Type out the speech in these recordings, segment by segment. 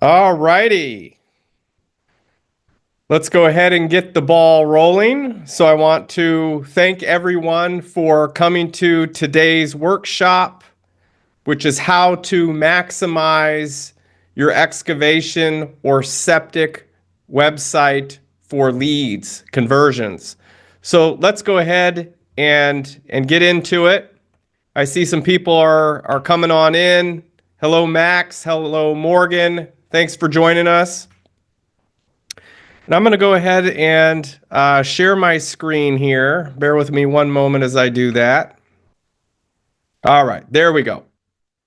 All righty. Let's go ahead and get the ball rolling. So I want to thank everyone for coming to today's workshop, which is how to maximize your excavation or septic website for leads, conversions. So let's go ahead and get into it. I see some people are coming on in. Hello, Max. Hello, Morgan. Thanks for joining us. And I'm going to go ahead and share my screen here. Bear with me one moment as I do that. All right, there we go.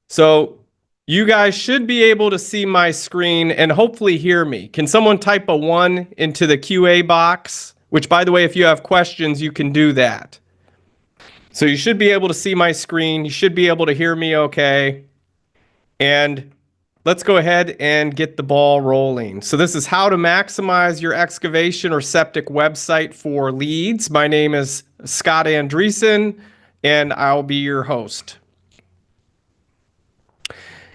So you guys should be able to see my screen and hopefully hear me. Can someone type a 1 into the QA box? Which, by the way, if you have questions, you can do that. So you should be able to see my screen. You should be able to hear me okay. And let's go ahead and get the ball rolling. So this is how to maximize your excavation or septic website for leads. My name is Scott Andreessen, and I'll be your host.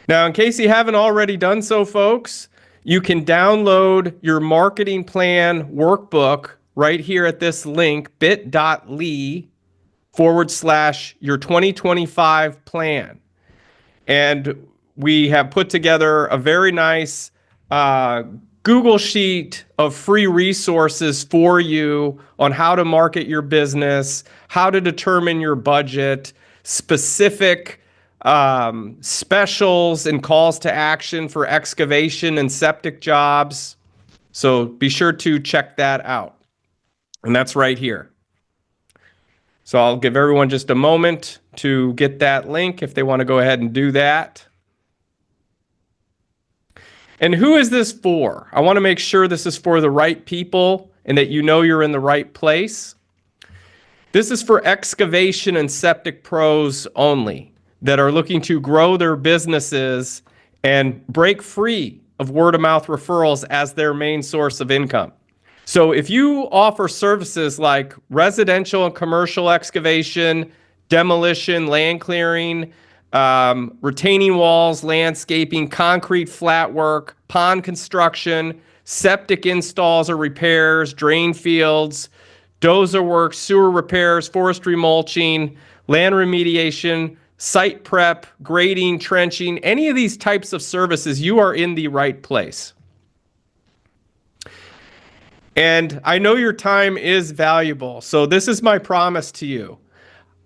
Now, in case you haven't already done so, folks, you can download your marketing plan workbook right here at this link, bit.ly/your 2025 plan. And we have put together a very nice Google Sheet of free resources for you on how to market your business, how to determine your budget, specific specials and calls to action for excavation and septic jobs. So be sure to check that out. And that's right here. So I'll give everyone just a moment to get that link if they want to go ahead and do that. And who is this for? I want to make sure this is for the right people and that you know you're in the right place. This is for excavation and septic pros only that are looking to grow their businesses and break free of word-of-mouth referrals as their main source of income. So if you offer services like residential and commercial excavation, demolition, land clearing, retaining walls, landscaping, concrete flat work, pond construction, septic installs or repairs, drain fields, dozer work, sewer repairs, forestry mulching, land remediation, site prep, grading, trenching, any of these types of services, you are in the right place. And I know your time is valuable, so this is my promise to you.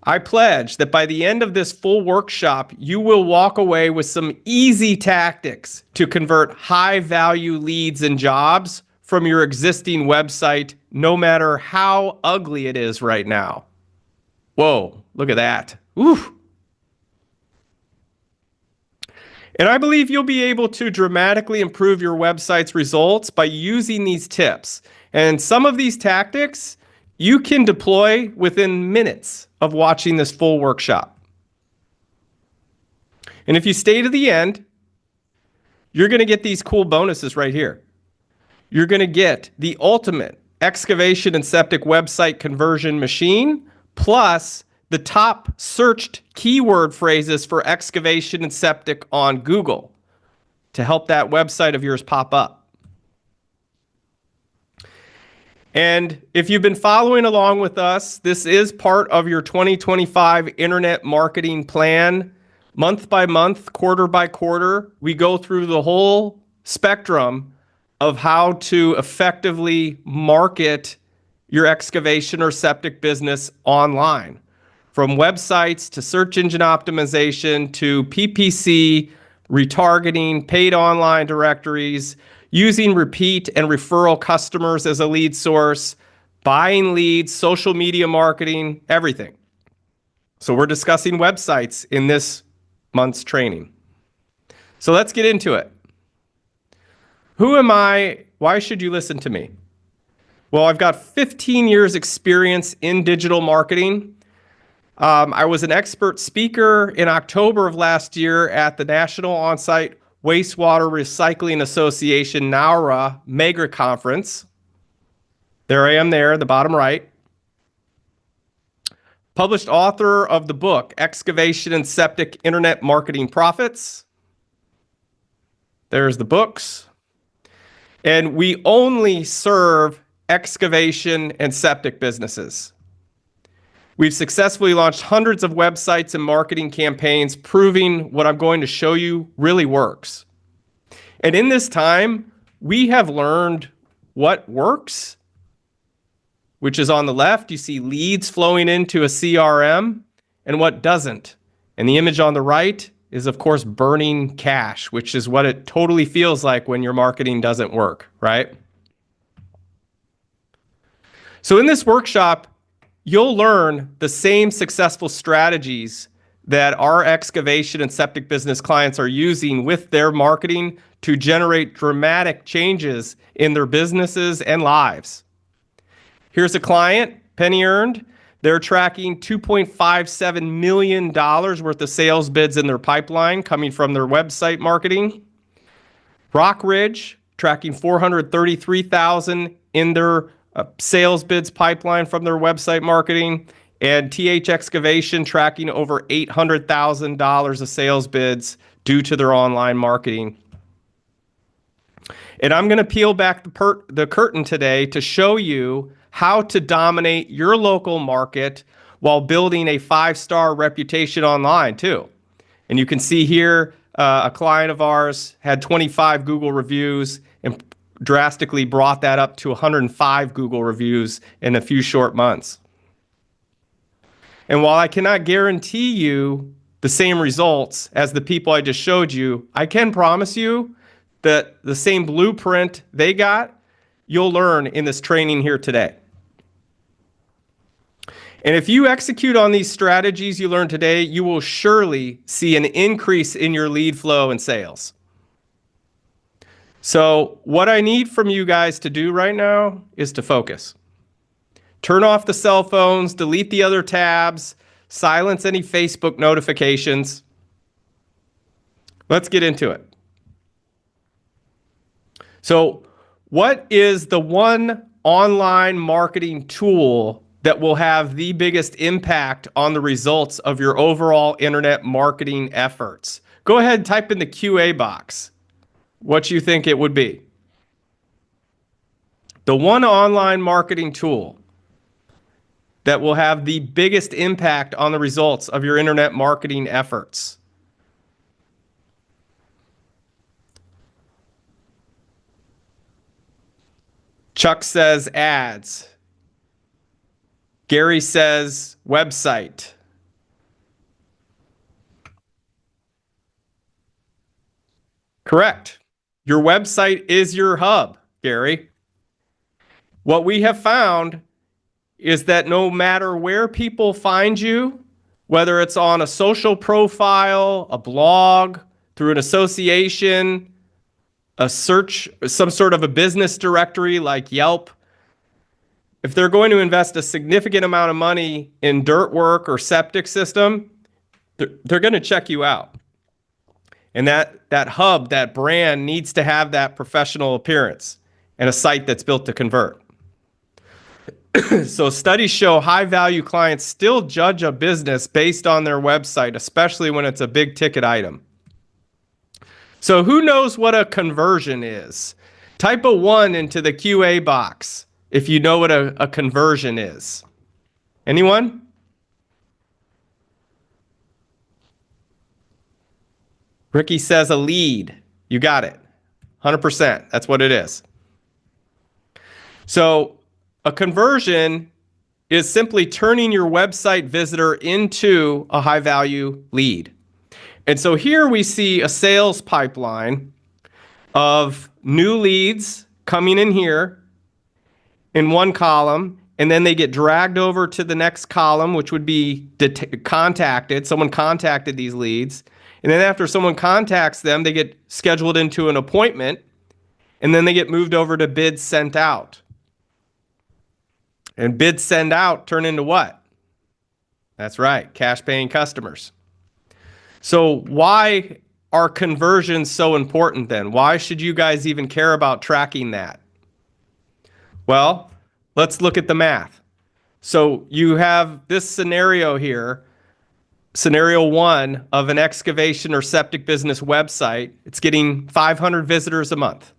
I pledge that by the end of this full workshop, you will walk away with some easy tactics to convert high-value leads and jobs from your existing website, no matter how ugly it is right now. Whoa, look at that. Ooh. And I believe you'll be able to dramatically improve your website's results by using these tips. And some of these tactics you can deploy within minutes of watching this full workshop. And if you stay to the end, you're going to get these cool bonuses right here. You're going to get the ultimate excavation and septic website conversion machine, plus the top searched keyword phrases for excavation and septic on Google to help that website of yours pop up. And if you've been following along with us, this is part of your 2025 internet marketing plan. Month by month, quarter by quarter, we go through the whole spectrum of how to effectively market your excavation or septic business online. From websites to search engine optimization to PPC, retargeting, paid online directories, using repeat and referral customers as a lead source, buying leads, social media marketing, everything. So we're discussing websites in this month's training. So let's get into it. Who am I? Why should you listen to me? Well, I've got 15 years experience in digital marketing. I was an expert speaker in October of last year at the National On-Site Wastewater Recycling Association, NAWRA, Mega Conference. There I am there, the bottom right. Published author of the book, Excavation and Septic Internet Marketing Profits. There's the books. And we only serve excavation and septic businesses. We've successfully launched hundreds of websites and marketing campaigns proving what I'm going to show you really works. And in this time, we have learned what works, which is on the left. You see leads flowing into a CRM, and what doesn't. And the image on the right is, of course, burning cash, which is what it totally feels like when your marketing doesn't work, right? So in this workshop, you'll learn the same successful strategies that our excavation and septic business clients are using with their marketing to generate dramatic changes in their businesses and lives. Here's a client, Penny Earned. They're tracking $2.57 million worth of sales bids in their pipeline coming from their website marketing. Rock Ridge tracking $433,000 in their sales bids pipeline from their website marketing. And TH Excavation tracking over $800,000 of sales bids due to their online marketing. And I'm going to peel back the curtain today to show you how to dominate your local market while building a 5-star reputation online too. And you can see here a client of ours had 25 Google reviews and drastically brought that up to 105 Google reviews in a few short months. And while I cannot guarantee you the same results as the people I just showed you, I can promise you that the same blueprint they got, you'll learn in this training here today. And if you execute on these strategies you learned today, you will surely see an increase in your lead flow and sales. So what I need from you guys to do right now is to focus. Turn off the cell phones, delete the other tabs, silence any Facebook notifications. Let's get into it. So what is the one online marketing tool that will have the biggest impact on the results of your overall internet marketing efforts? Go ahead and type in the QA box what you think it would be. The one online marketing tool that will have the biggest impact on the results of your internet marketing efforts. Chuck says ads. Gary says website. Correct. Your website is your hub, Gary. What we have found is that no matter where people find you, whether it's on a social profile, a blog, through an association, a search, some sort of a business directory like Yelp, if they're going to invest a significant amount of money in dirt work or septic system, they're going to check you out. And that hub, that brand needs to have that professional appearance and a site that's built to convert. So studies show high-value clients still judge a business based on their website, especially when it's a big-ticket item. So who knows what a conversion is? Type a 1 into the QA box if you know what a conversion is. Anyone? Ricky says a lead. You got it. 100%. That's what it is. So a conversion is simply turning your website visitor into a high-value lead. And so here we see a sales pipeline of new leads coming in here in one column, and then they get dragged over to the next column, which would be contacted. Someone contacted these leads. And then after someone contacts them, they get scheduled into an appointment, and then they get moved over to bids sent out. And bids send out turn into what? That's right, cash paying customers. So why are conversions so important then? Why should you guys even care about tracking that? Well, let's look at the math. So you have this scenario here scenario one of an excavation or septic business website, it's getting 500 visitors a month.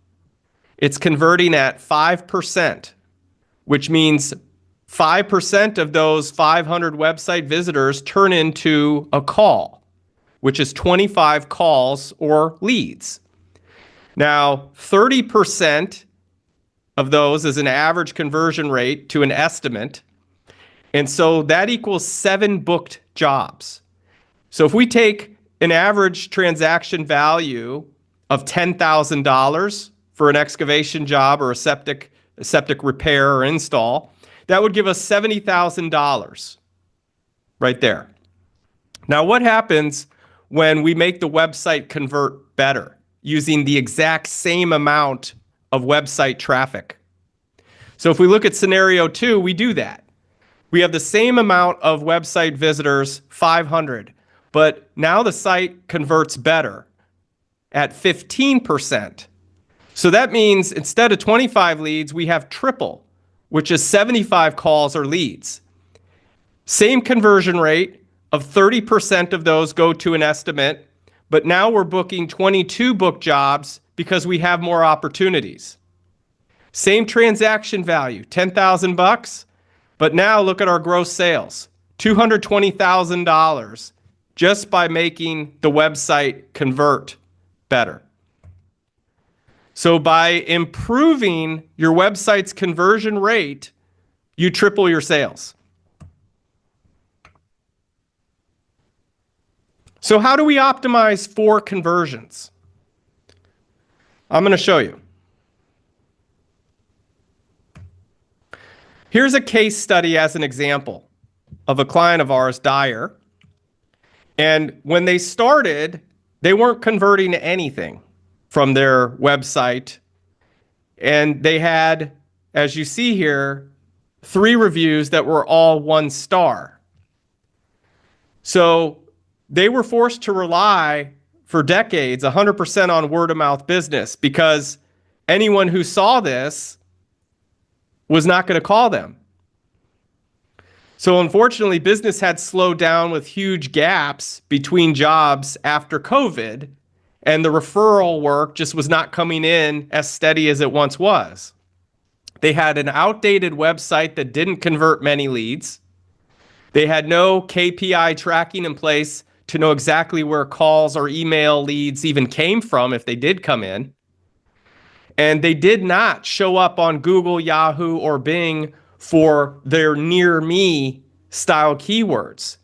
It's converting at 5%, which means 5% of those 500 website visitors turn into a call, which is 25 calls or leads. Now, 30% of those is an average conversion rate to an estimate. And so that equals 7 booked jobs. So if we take an average transaction value of $10,000 for an excavation job or a septic repair or install, that would give us $70,000 right there. Now, what happens when we make the website convert better using the exact same amount of website traffic? So if we look at scenario 2, we do that. We have the same amount of website visitors, 500, but now the site converts better at 15%. So that means instead of 25 leads, we have triple, which is 75 calls or leads. Same conversion rate of 30% of those go to an estimate, but now we're booking 22 book jobs because we have more opportunities. Same transaction value, $10,000, but now look at our gross sales, $220,000 just by making the website convert better. So by improving your website's conversion rate, you triple your sales. So how do we optimize for conversions? I'm going to show you. Here's a case study as an example of a client of ours, Dyer. And when they started, they weren't converting anything from their website. And they had, as you see here, 3 reviews that were all 1 star. So they were forced to rely for decades 100% on word of mouth business because anyone who saw this was not going to call them. So unfortunately, business had slowed down with huge gaps between jobs after COVID, and the referral work just was not coming in as steady as it once was. They had an outdated website that didn't convert many leads. They had no KPI tracking in place to know exactly where calls or email leads even came from if they did come in. And they did not show up on Google, Yahoo, or Bing for their near me style keywords.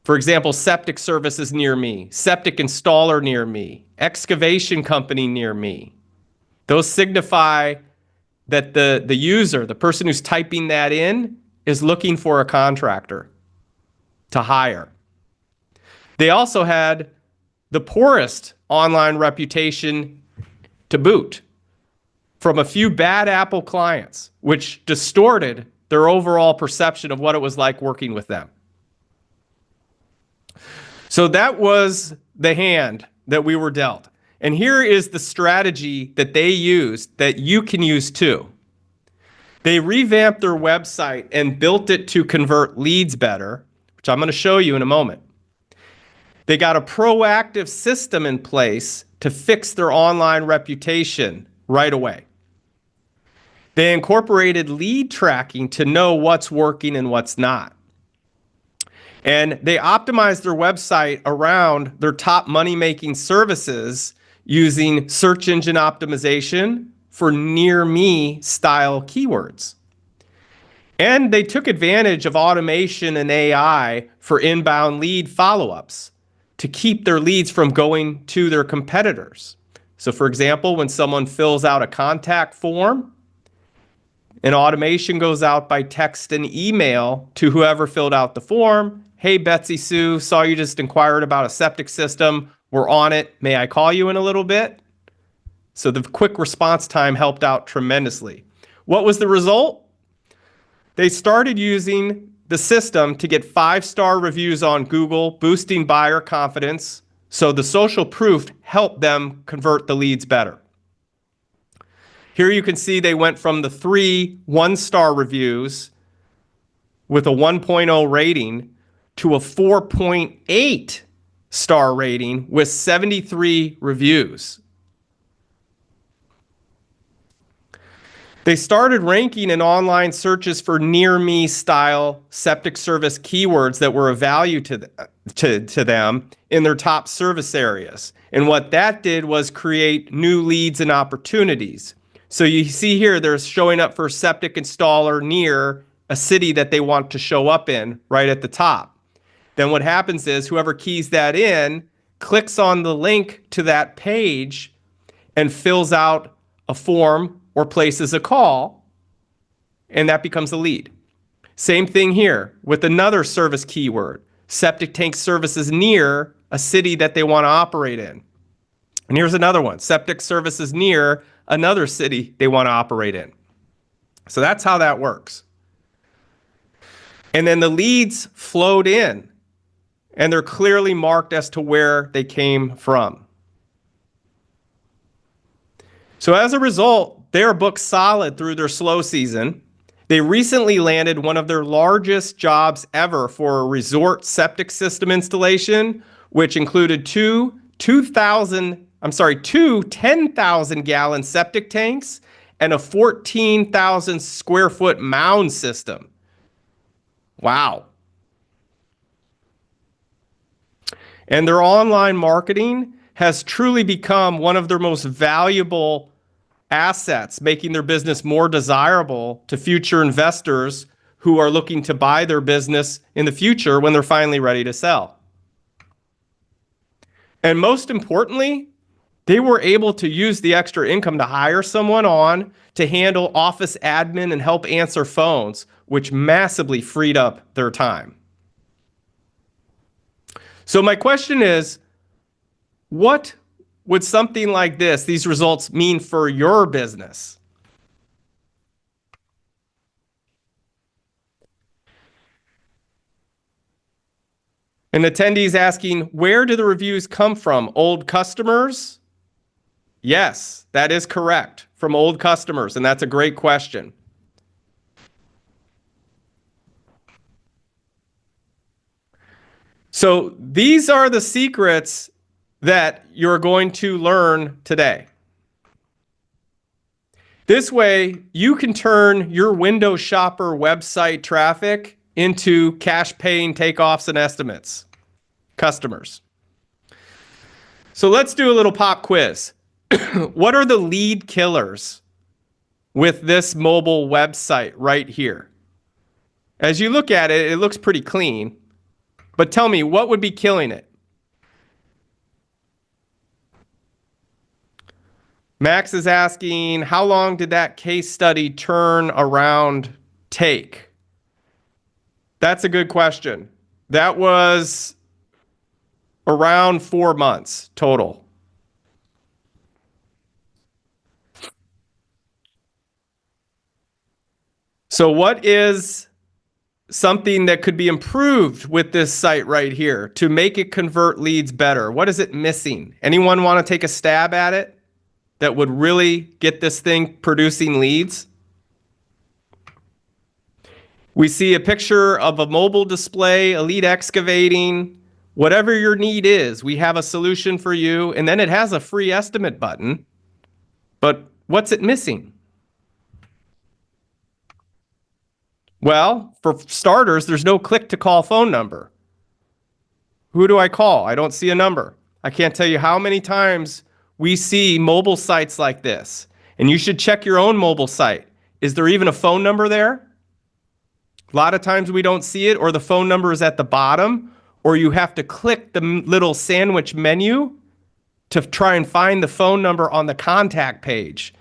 For example, septic services near me, septic installer near me, excavation company near me. Those signify that the user, the person who's typing that in, is looking for a contractor to hire. They also had the poorest online reputation to boot from a few bad Apple clients, which distorted their overall perception of what it was like working with them. So that was the hand that we were dealt. And here is the strategy that they used that you can use too. They revamped their website and built it to convert leads better, which I'm going to show you in a moment. They got a proactive system in place to fix their online reputation right away. They incorporated lead tracking to know what's working and what's not. And they optimized their website around their top money-making services using search engine optimization for near-me style keywords. And they took advantage of automation and AI for inbound lead follow-ups to keep their leads from going to their competitors. So for example, when someone fills out a contact form, an automation goes out by text and email to whoever filled out the form. Hey, Betsy Sue, saw you just inquired about a septic system. We're on it. May I call you in a little bit? So the quick response time helped out tremendously. What was the result? They started using the system to get 5-star reviews on Google, boosting buyer confidence. So the social proof helped them convert the leads better. Here you can see they went from the 3 1-star reviews with a 1.0 rating to a 4.8 star rating with 73 reviews. They started ranking in online searches for near me style septic service keywords that were of value to them in their top service areas. And what that did was create new leads and opportunities. So you see here, they're showing up for septic installer near a city that they want to show up in right at the top. Then what happens is whoever keys that in clicks on the link to that page and fills out a form or places a call, and that becomes a lead. Same thing here with another service keyword, septic tank services near a city that they want to operate in. And here's another one, septic services near another city they want to operate in. So that's how that works. And then the leads flowed in, and they're clearly marked as to where they came from. So as a result, they are booked solid through their slow season. They recently landed one of their largest jobs ever for a resort septic system installation, which included two 10,000 gallon septic tanks and a 14,000 square foot mound system. Wow. And their online marketing has truly become one of their most valuable assets, making their business more desirable to future investors who are looking to buy their business in the future when they're finally ready to sell. And most importantly, they were able to use the extra income to hire someone on to handle office admin and help answer phones, which massively freed up their time. So my question is, what would something like this, these results, mean for your business? An attendee is asking, where do the reviews come from? Old customers? Yes, that is correct, from old customers, and that's a great question. So these are the secrets that you're going to learn today. This way, you can turn your window shopper website traffic into cash paying takeoffs and estimates, customers. So let's do a little pop quiz. What are the lead killers with this mobile website right here? As you look at it, it looks pretty clean, but tell me, what would be killing it? Max is asking, how long did that case study turn around take? That's a good question. That was around 4 months total. So what is something that could be improved with this site right here to make it convert leads better? What is it missing? Anyone want to take a stab at it that would really get this thing producing leads? We see a picture of a mobile display, Elite Excavating. Whatever your need is, we have a solution for you. And then it has a free estimate button. But what's it missing? Well, for starters, there's no click to call phone number. Who do I call? I don't see a number. I can't tell you how many times we see mobile sites like this. And you should check your own mobile site. Is there even a phone number there? A lot of times we don't see it, or the phone number is at the bottom, or you have to click the little sandwich menu to try and find the phone number on the contact page.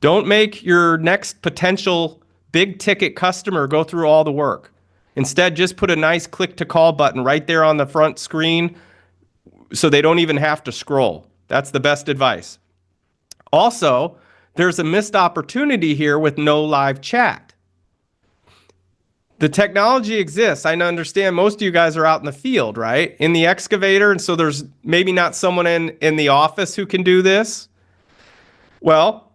Don't make your next potential big ticket customer go through all the work. Instead, just put a nice click to call button right there on the front screen so they don't even have to scroll. That's the best advice. Also, there's a missed opportunity here with no live chat. The technology exists. I understand most of you guys are out in the field, right? In the excavator, and so there's maybe not someone in the office who can do this. Well,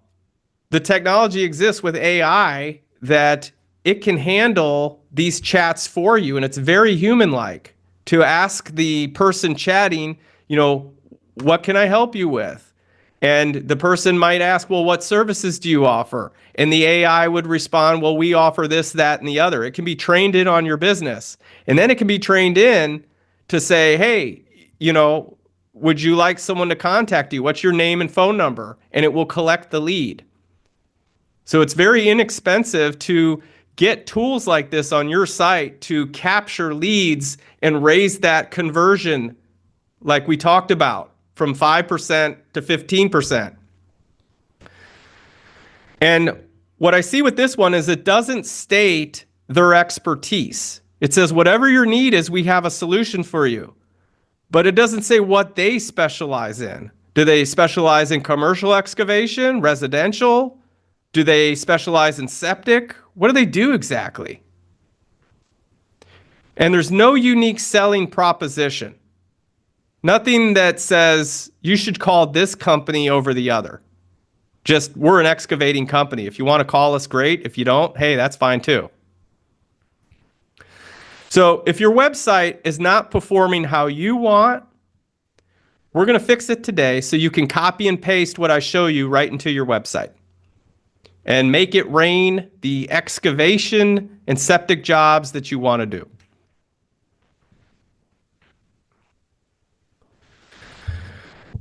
the technology exists with AI that it can handle these chats for you, and it's very human-like to ask the person chatting, what can I help you with? And the person might ask, well, what services do you offer? And the AI would respond, well, we offer this, that, and the other. It can be trained in on your business. And then it can be trained in to say, hey, would you like someone to contact you? What's your name and phone number? And it will collect the lead. So it's very inexpensive to get tools like this on your site to capture leads and raise that conversion like we talked about, from 5% to 15%. And what I see with this one is it doesn't state their expertise. It says, whatever your need is, we have a solution for you. But it doesn't say what they specialize in. Do they specialize in commercial excavation, residential? Do they specialize in septic? What do they do exactly? And there's no unique selling proposition. Nothing that says you should call this company over the other. Just, we're an excavating company. If you want to call us, great. If you don't, hey, that's fine too. So if your website is not performing how you want, we're going to fix it today so you can copy and paste what I show you right into your website and make it rain the excavation and septic jobs that you want to do.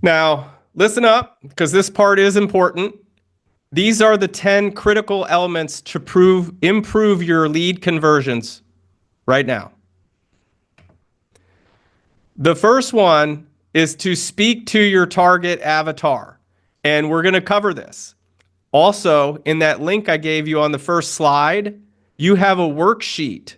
Now, listen up, because this part is important. These are the 10 critical elements to improve your lead conversions right now. The first one is to speak to your target avatar, and we're going to cover this. Also, in that link I gave you on the first slide, you have a worksheet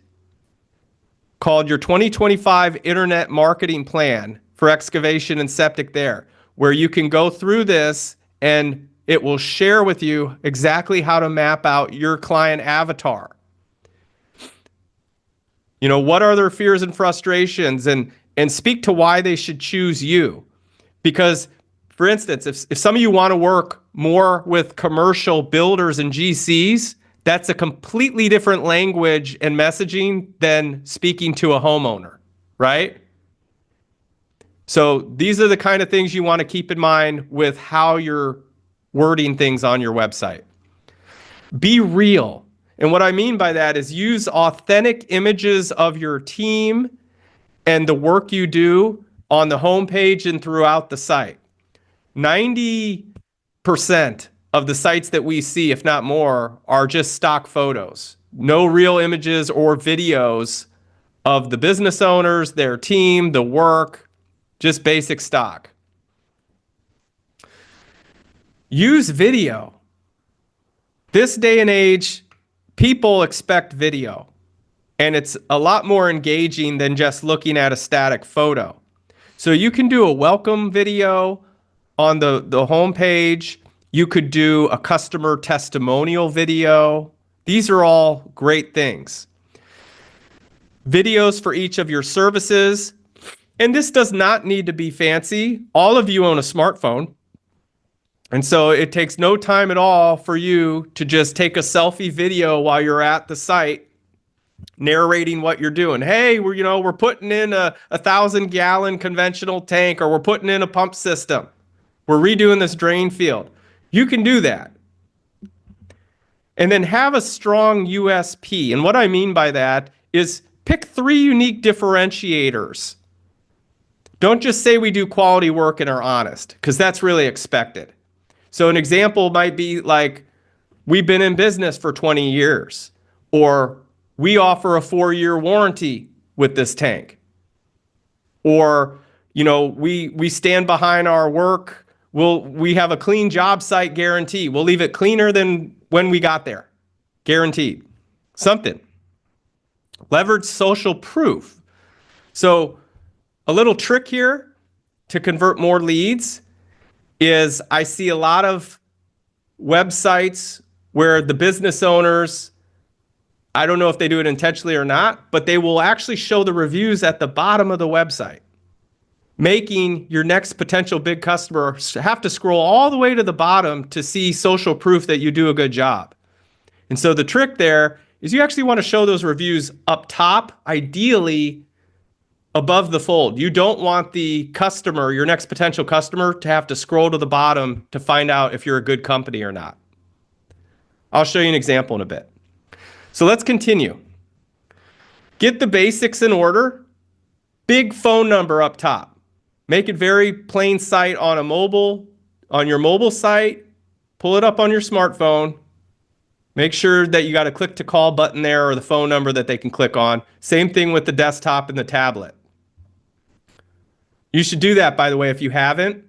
called your 2025 Internet Marketing Plan for excavation and septic there, where you can go through this and it will share with you exactly how to map out your client avatar. What are their fears and frustrations, and speak to why they should choose you. Because, for instance, if some of you want to work more with commercial builders and GCs, that's a completely different language and messaging than speaking to a homeowner, right? So these are the kind of things you want to keep in mind with how you're wording things on your website. Be real. And what I mean by that is use authentic images of your team and the work you do on the homepage and throughout the site. 90% of the sites that we see, if not more, are just stock photos. No real images or videos of the business owners, their team, the work, just basic stock. Use video. This day and age, people expect video, and it's a lot more engaging than just looking at a static photo. So you can do a welcome video on the homepage. You could do a customer testimonial video. These are all great things. Videos for each of your services. And this does not need to be fancy. All of you own a smartphone. And so it takes no time at all for you to just take a selfie video while you're at the site, narrating what you're doing. Hey, we're putting in a 1,000-gallon conventional tank, or we're putting in a pump system. We're redoing this drain field. You can do that. And then have a strong USP. And what I mean by that is pick 3 unique differentiators. Don't just say we do quality work and are honest, because that's really expected. So an example might be like, we've been in business for 20 years, or we offer a 4-year warranty with this tank, or we stand behind our work. We have a clean job site guarantee. We'll leave it cleaner than when we got there. Guaranteed. Something. Leverage social proof. So a little trick here to convert more leads is I see a lot of websites where the business owners, I don't know if they do it intentionally or not, but they will actually show the reviews at the bottom of the website, making your next potential big customer have to scroll all the way to the bottom to see social proof that you do a good job. And so the trick there is you actually want to show those reviews up top, ideally above the fold. You don't want the customer, your next potential customer, to have to scroll to the bottom to find out if you're a good company or not. I'll show you an example in a bit. So let's continue. Get the basics in order. Big phone number up top. Make it very plain sight on your mobile site. Pull it up on your smartphone. Make sure that you got a click to call button there or the phone number that they can click on. Same thing with the desktop and the tablet. You should do that, by the way, if you haven't.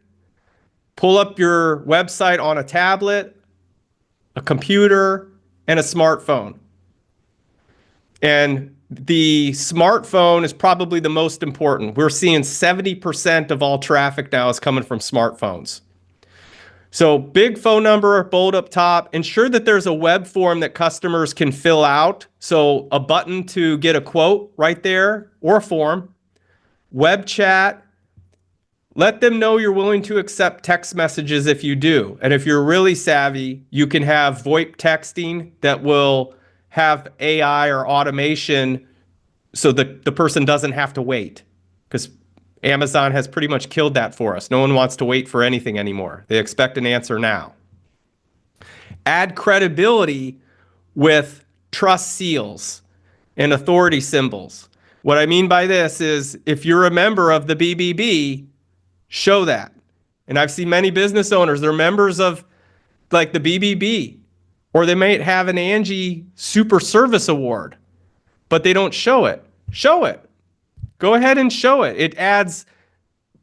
Pull up your website on a tablet, a computer, and a smartphone. And the smartphone is probably the most important. We're seeing 70% of all traffic now is coming from smartphones. So big phone number, bold up top. Ensure that there's a web form that customers can fill out. So a button to get a quote right there or a form. Web chat. Let them know you're willing to accept text messages if you do. And if you're really savvy, you can have VoIP texting that will have AI or automation so the person doesn't have to wait, because Amazon has pretty much killed that for us. No one wants to wait for anything anymore. They expect an answer now. Add credibility with trust seals and authority symbols. What I mean by this is if you're a member of the BBB, show that. And I've seen many business owners, they're members of like the BBB, or they might have an Angie Super Service Award, but they don't show it. Show it. Go ahead and show it. It adds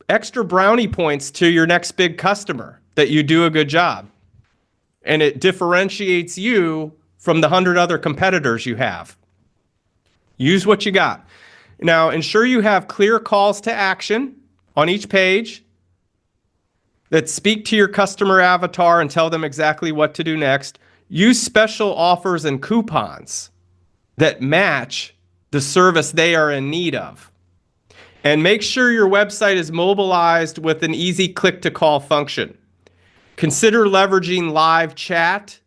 extra brownie points to your next big customer that you do a good job. And it differentiates you from the 100 other competitors you have. Use what you got. Now, ensure you have clear calls to action on each page that speak to your customer avatar and tell them exactly what to do next. Use special offers and coupons that match the service they are in need of. And make sure your website is mobilized with an easy click-to-call function. Consider leveraging live chat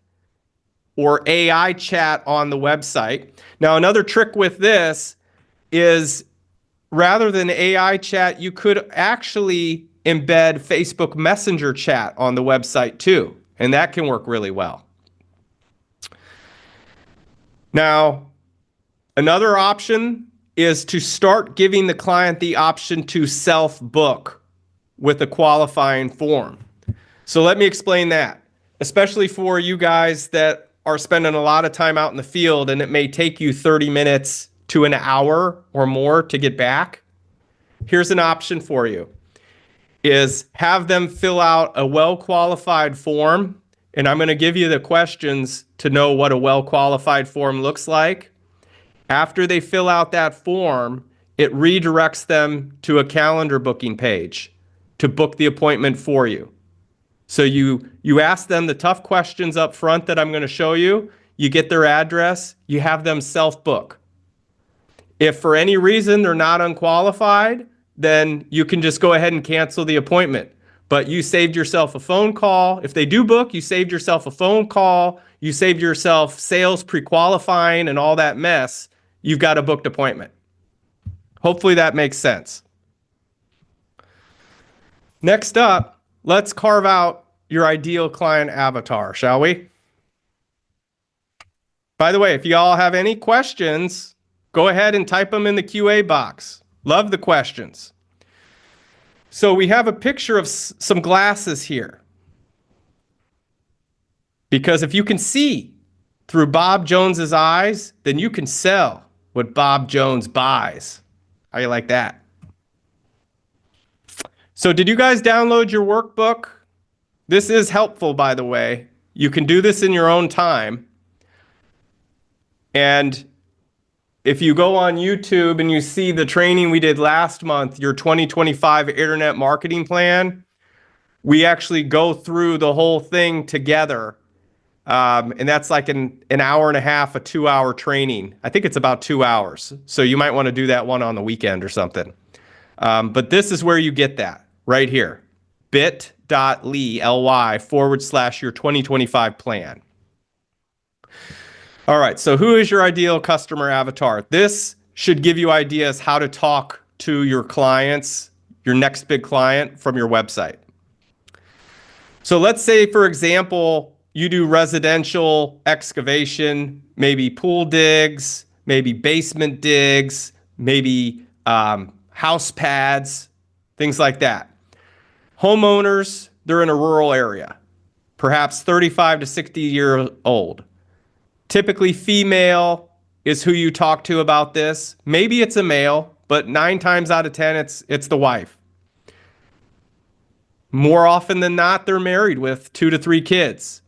or AI chat on the website. Now, another trick with this is rather than AI chat, you could actually embed Facebook Messenger chat on the website too, and that can work really well. Now, another option is to start giving the client the option to self-book with a qualifying form. So let me explain that, especially for you guys that are spending a lot of time out in the field and it may take you 30 minutes to an hour or more to get back. Here's an option for you, is have them fill out a well-qualified form, and I'm going to give you the questions to know what a well-qualified form looks like. After they fill out that form, it redirects them to a calendar booking page to book the appointment for you. So you ask them the tough questions up front that I'm going to show you, you get their address, you have them self-book. If for any reason they're not unqualified, then you can just go ahead and cancel the appointment. But you saved yourself a phone call. If they do book, you saved yourself a phone call, you saved yourself sales pre-qualifying and all that mess. You've got a booked appointment. Hopefully that makes sense. Next up, let's carve out your ideal client avatar, shall we? By the way, if you all have any questions, go ahead and type them in the QA box. Love the questions. So we have a picture of some glasses here. Because if you can see through Bob Jones's eyes, then you can sell what Bob Jones buys. How you like that? So did you guys download your workbook? This is helpful, by the way. You can do this in your own time. And if you go on YouTube and you see the training we did last month, your 2025 Internet Marketing Plan, we actually go through the whole thing together. And that's like an hour and a half, a 2-hour training. I think it's about 2 hours. So you might want to do that one on the weekend or something. But this is where you get that right here. bit.ly/your 2025 plan. All right, so who is your ideal customer avatar? This should give you ideas how to talk to your clients, your next big client from your website. So let's say, for example, you do residential excavation, maybe pool digs, maybe basement digs, maybe house pads, things like that. Homeowners, they're in a rural area, perhaps 35 to 60 years old. Typically female is who you talk to about this. Maybe it's a male, but 9 times out of 10, it's the wife. More often than not, they're married with 2 to 3 kids.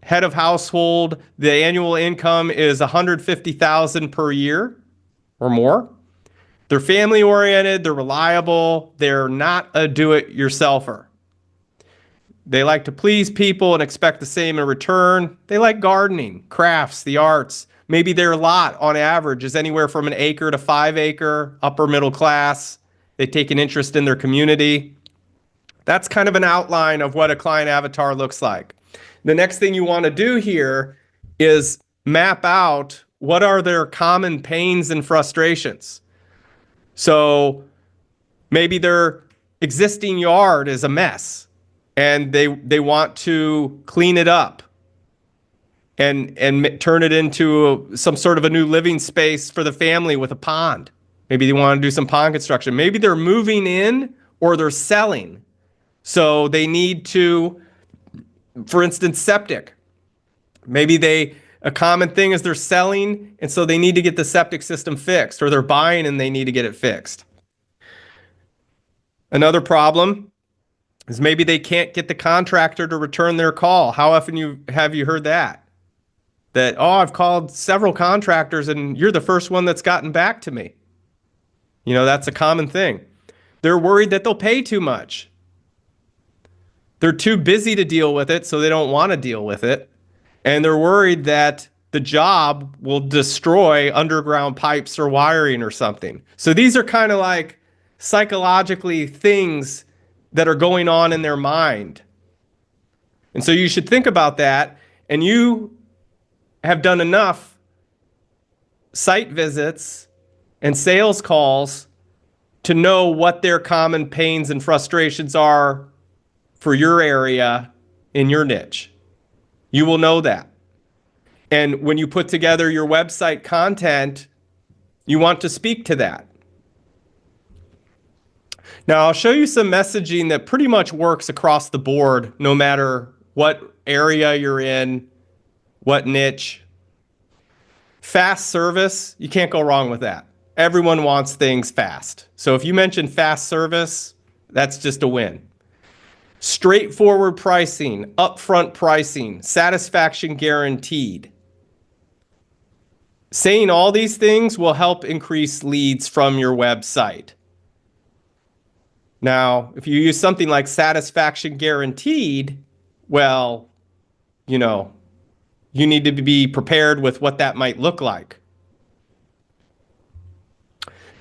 Head of household, the annual income is $150,000 per year or more. They're family oriented, they're reliable, they're not a do-it-yourselfer. They like to please people and expect the same in return. They like gardening, crafts, the arts. Maybe their lot on average is anywhere from 1 acre to 5 acre, upper middle class. They take an interest in their community. That's kind of an outline of what a client avatar looks like. The next thing you want to do here is map out what are their common pains and frustrations. So maybe their existing yard is a mess and they want to clean it up and turn it into some sort of a new living space for the family with a pond. Maybe they want to do some pond construction. Maybe they're moving in or they're selling. So they need to, for instance, septic. Maybe a common thing is they're selling, and so they need to get the septic system fixed, or they're buying and they need to get it fixed. Another problem is maybe they can't get the contractor to return their call. How often have you heard that? That, oh, I've called several contractors and you're the first one that's gotten back to me. You know, that's a common thing. They're worried that they'll pay too much. They're too busy to deal with it, so they don't want to deal with it. And they're worried that the job will destroy underground pipes or wiring or something. So these are kind of like psychologically things that are going on in their mind. And so you should think about that, and you have done enough site visits and sales calls to know what their common pains and frustrations are for your area in your niche. You will know that. And when you put together your website content, you want to speak to that. Now, I'll show you some messaging that pretty much works across the board, no matter what area you're in, what niche. Fast service, you can't go wrong with that. Everyone wants things fast. So if you mention fast service, that's just a win. Straightforward pricing, upfront pricing, satisfaction guaranteed. Saying all these things will help increase leads from your website. Now, if you use something like satisfaction guaranteed, well, you know, you need to be prepared with what that might look like.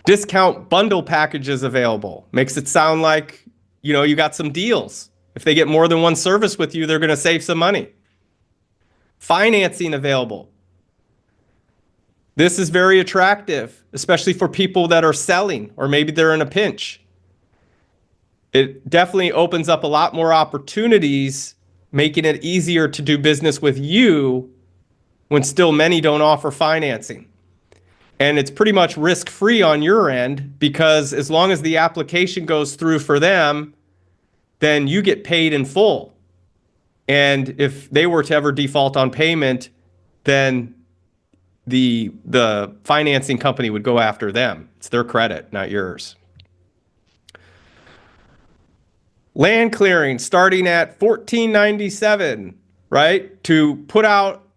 Discount bundle packages available. Makes it sound like, you know, you got some deals. If they get more than one service with you, they're going to save some money. Financing available. This is very attractive, especially for people that are selling, or maybe they're in a pinch. It definitely opens up a lot more opportunities, making it easier to do business with you when still many don't offer financing. And it's pretty much risk-free on your end, because as long as the application goes through for them, then you get paid in full. And if they were to ever default on payment, then the financing company would go after them. It's their credit, not yours. Land clearing starting at $14.97, right? To put out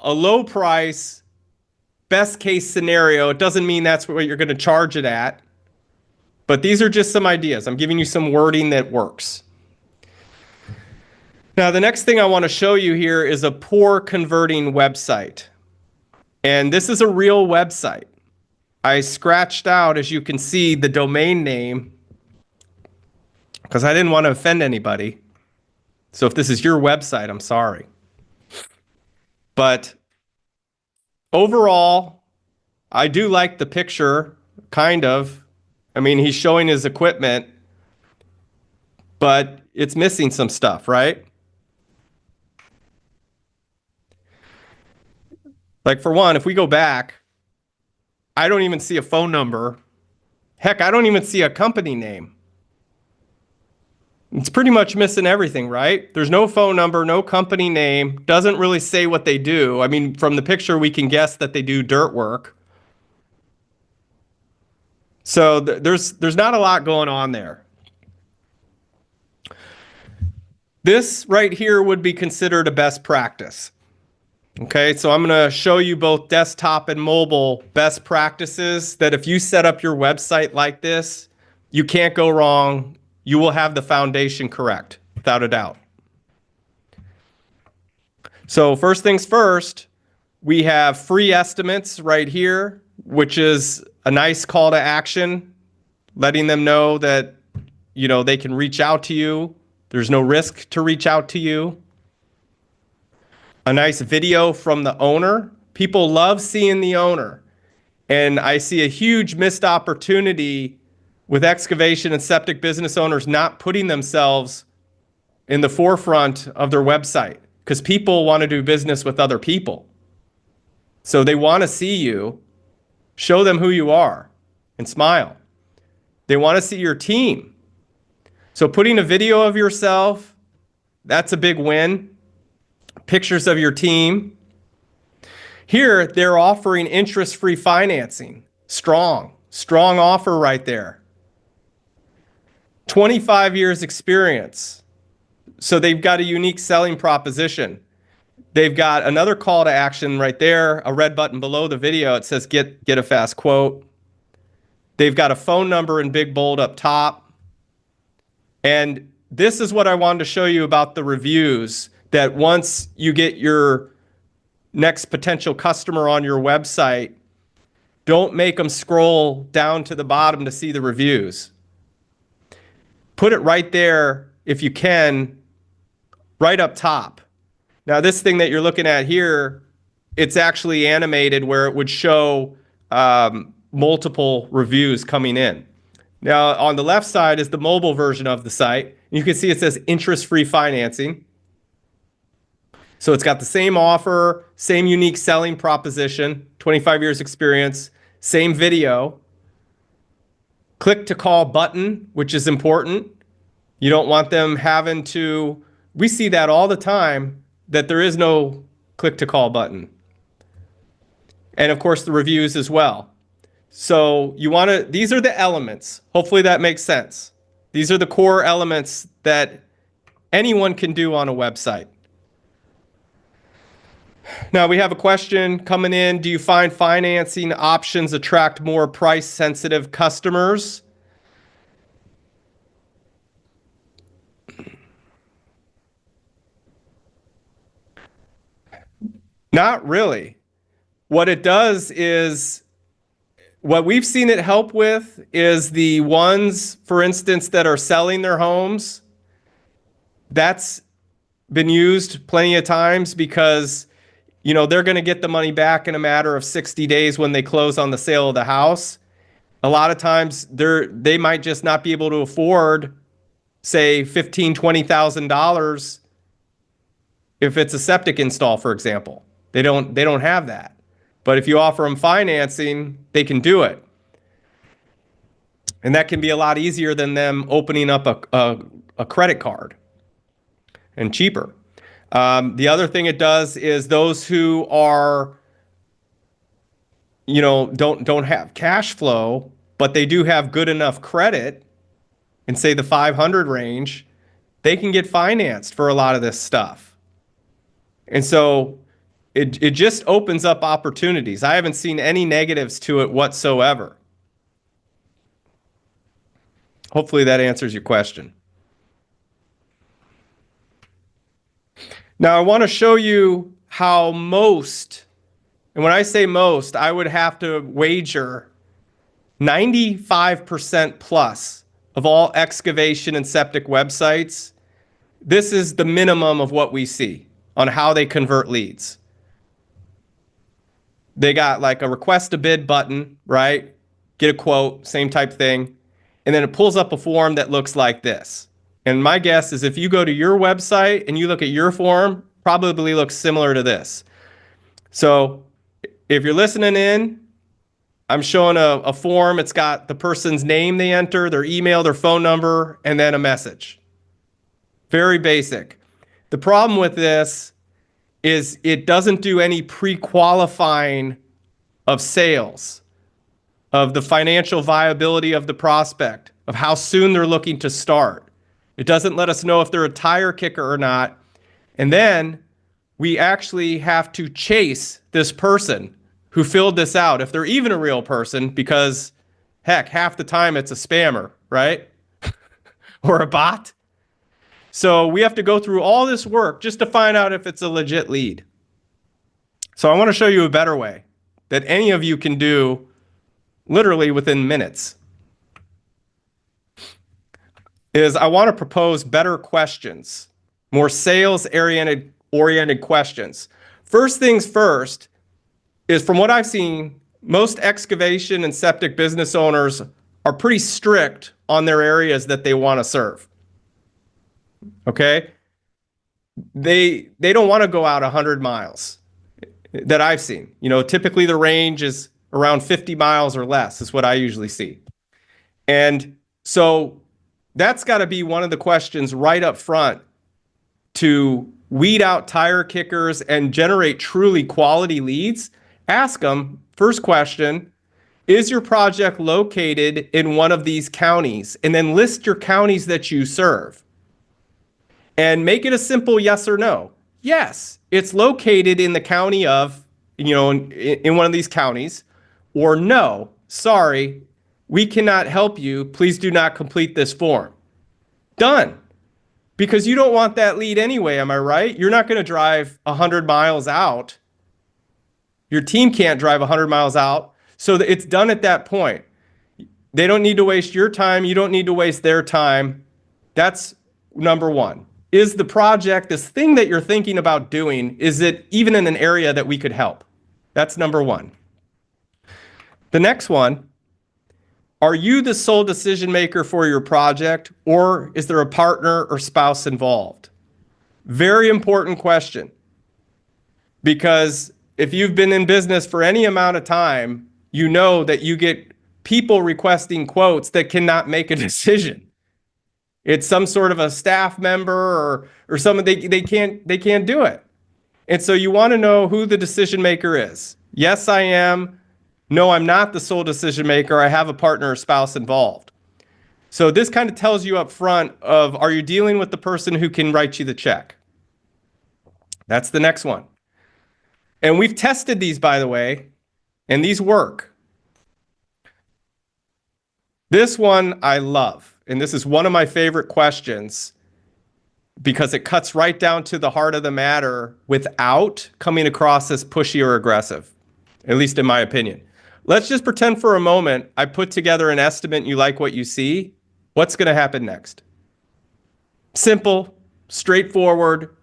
a low price, best case scenario. It doesn't mean that's what you're going to charge it at. But these are just some ideas. I'm giving you some wording that works. Now, the next thing I want to show you here is a poor converting website. And this is a real website. I scratched out, as you can see, the domain name because I didn't want to offend anybody. So if this is your website, I'm sorry. But Overall, I do like the picture, kind of. I mean, he's showing his equipment, but it's missing some stuff, right? Like, for one, if we go back, I don't even see a phone number. Heck, I don't even see a company name. It's pretty much missing everything, right? There's no phone number, no company name, doesn't really say what they do. I mean, from the picture, we can guess that they do dirt work. So there's not a lot going on there. This right here would be considered a best practice. Okay, so I'm going to show you both desktop and mobile best practices that if you set up your website like this, you can't go wrong. You will have the foundation correct, without a doubt. So first things first, we have free estimates right here, which is a nice call to action, letting them know that, they can reach out to you. There's no risk to reach out to you. A nice video from the owner. People love seeing the owner. And I see a huge missed opportunity with excavation and septic business owners not putting themselves in the forefront of their website because people want to do business with other people. So they want to see you, show them who you are, and smile. They want to see your team. So putting a video of yourself, that's a big win. Pictures of your team. Here, they're offering interest-free financing. Strong offer right there. 25 years experience. So they've got a unique selling proposition. They've got another call to action right there, a red button below the video. It says get a fast quote. They've got a phone number in big bold up top. And this is what I wanted to show you about the reviews, that once you get your next potential customer on your website, don't make them scroll down to the bottom to see the reviews. Put it right there, if you can, right up top. Now, this thing that you're looking at here, it's actually animated where it would show multiple reviews coming in. Now, on the left side is the mobile version of the site. You can see it says interest-free financing. So it's got the same offer, same unique selling proposition, 25 years experience, same video. Click to call button, which is important. You don't want them having to, we see that all the time, that there is no click to call button. And of course the reviews as well. So you want to, these are the elements. Hopefully that makes sense. These are the core elements that anyone can do on a website. Now we have a question coming in. Do you find financing options attract more price-sensitive customers? Not really. What it does is, what we've seen it help with is the ones, for instance, that are selling their homes. That's been used plenty of times because they're going to get the money back in a matter of 60 days when they close on the sale of the house. A lot of times they might just not be able to afford, say, $15,000, $20,000 if it's a septic install, for example. They don't have that. But if you offer them financing, they can do it. And that can be a lot easier than them opening up a credit card, and cheaper. The other thing it does is those who are, don't have cash flow, but they do have good enough credit in, say, the 500 range, they can get financed for a lot of this stuff. And so it just opens up opportunities. I haven't seen any negatives to it whatsoever. Hopefully that answers your question. Now I want to show you how most, and when I say most, I would have to wager 95% plus of all excavation and septic websites, this is the minimum of what we see on how they convert leads. They got like a request a bid button, right? Get a quote, same type thing. And then it pulls up a form that looks like this. And my guess is if you go to your website and you look at your form, probably looks similar to this. So if you're listening in, I'm showing a form. It's got the person's name they enter, their email, their phone number, and then a message. Very basic. The problem with this is it doesn't do any pre-qualifying of sales, of the financial viability of the prospect, of how soon they're looking to start. It doesn't let us know if they're a tire kicker or not. And then we actually have to chase this person who filled this out, if they're even a real person, because heck, half the time it's a spammer, right? Or a bot. So we have to go through all this work just to find out if it's a legit lead. So I want to show you a better way that any of you can do literally within minutes. Is I want to propose better questions, more sales-oriented questions. First things first is, from what I've seen, most excavation and septic business owners are pretty strict on their areas that they want to serve. Okay? They don't want to go out 100 miles that I've seen. You know, typically the range is around 50 miles or less is what I usually see. And so that's got to be one of the questions right up front to weed out tire kickers and generate truly quality leads. Ask them, first question, is your project located in one of these counties? And then list your counties that you serve. And make it a simple yes or no. Yes, it's located in the county of, in one of these counties. Or no, sorry, we cannot help you. Please do not complete this form. Done. Because you don't want that lead anyway, am I right? You're not going to drive 100 miles out. Your team can't drive 100 miles out. So it's done at that point. They don't need to waste your time. You don't need to waste their time. That's number one. Is the project, this thing that you're thinking about doing, is it even in an area that we could help? That's number one. The next one, are you the sole decision maker for your project, or is there a partner or spouse involved? Very important question. Because if you've been in business for any amount of time, you know that you get people requesting quotes that cannot make a decision. It's some sort of a staff member or someone, they can't do it. And so you want to know who the decision maker is. Yes, I am. No, I'm not the sole decision maker. I have a partner or spouse involved. So this kind of tells you up front of, are you dealing with the person who can write you the check? That's the next one. And we've tested these, by the way, and these work. This one I love, and this is one of my favorite questions because it cuts right down to the heart of the matter without coming across as pushy or aggressive, at least in my opinion. Let's just pretend for a moment I put together an estimate and you like what you see. What's going to happen next? Simple, straightforward.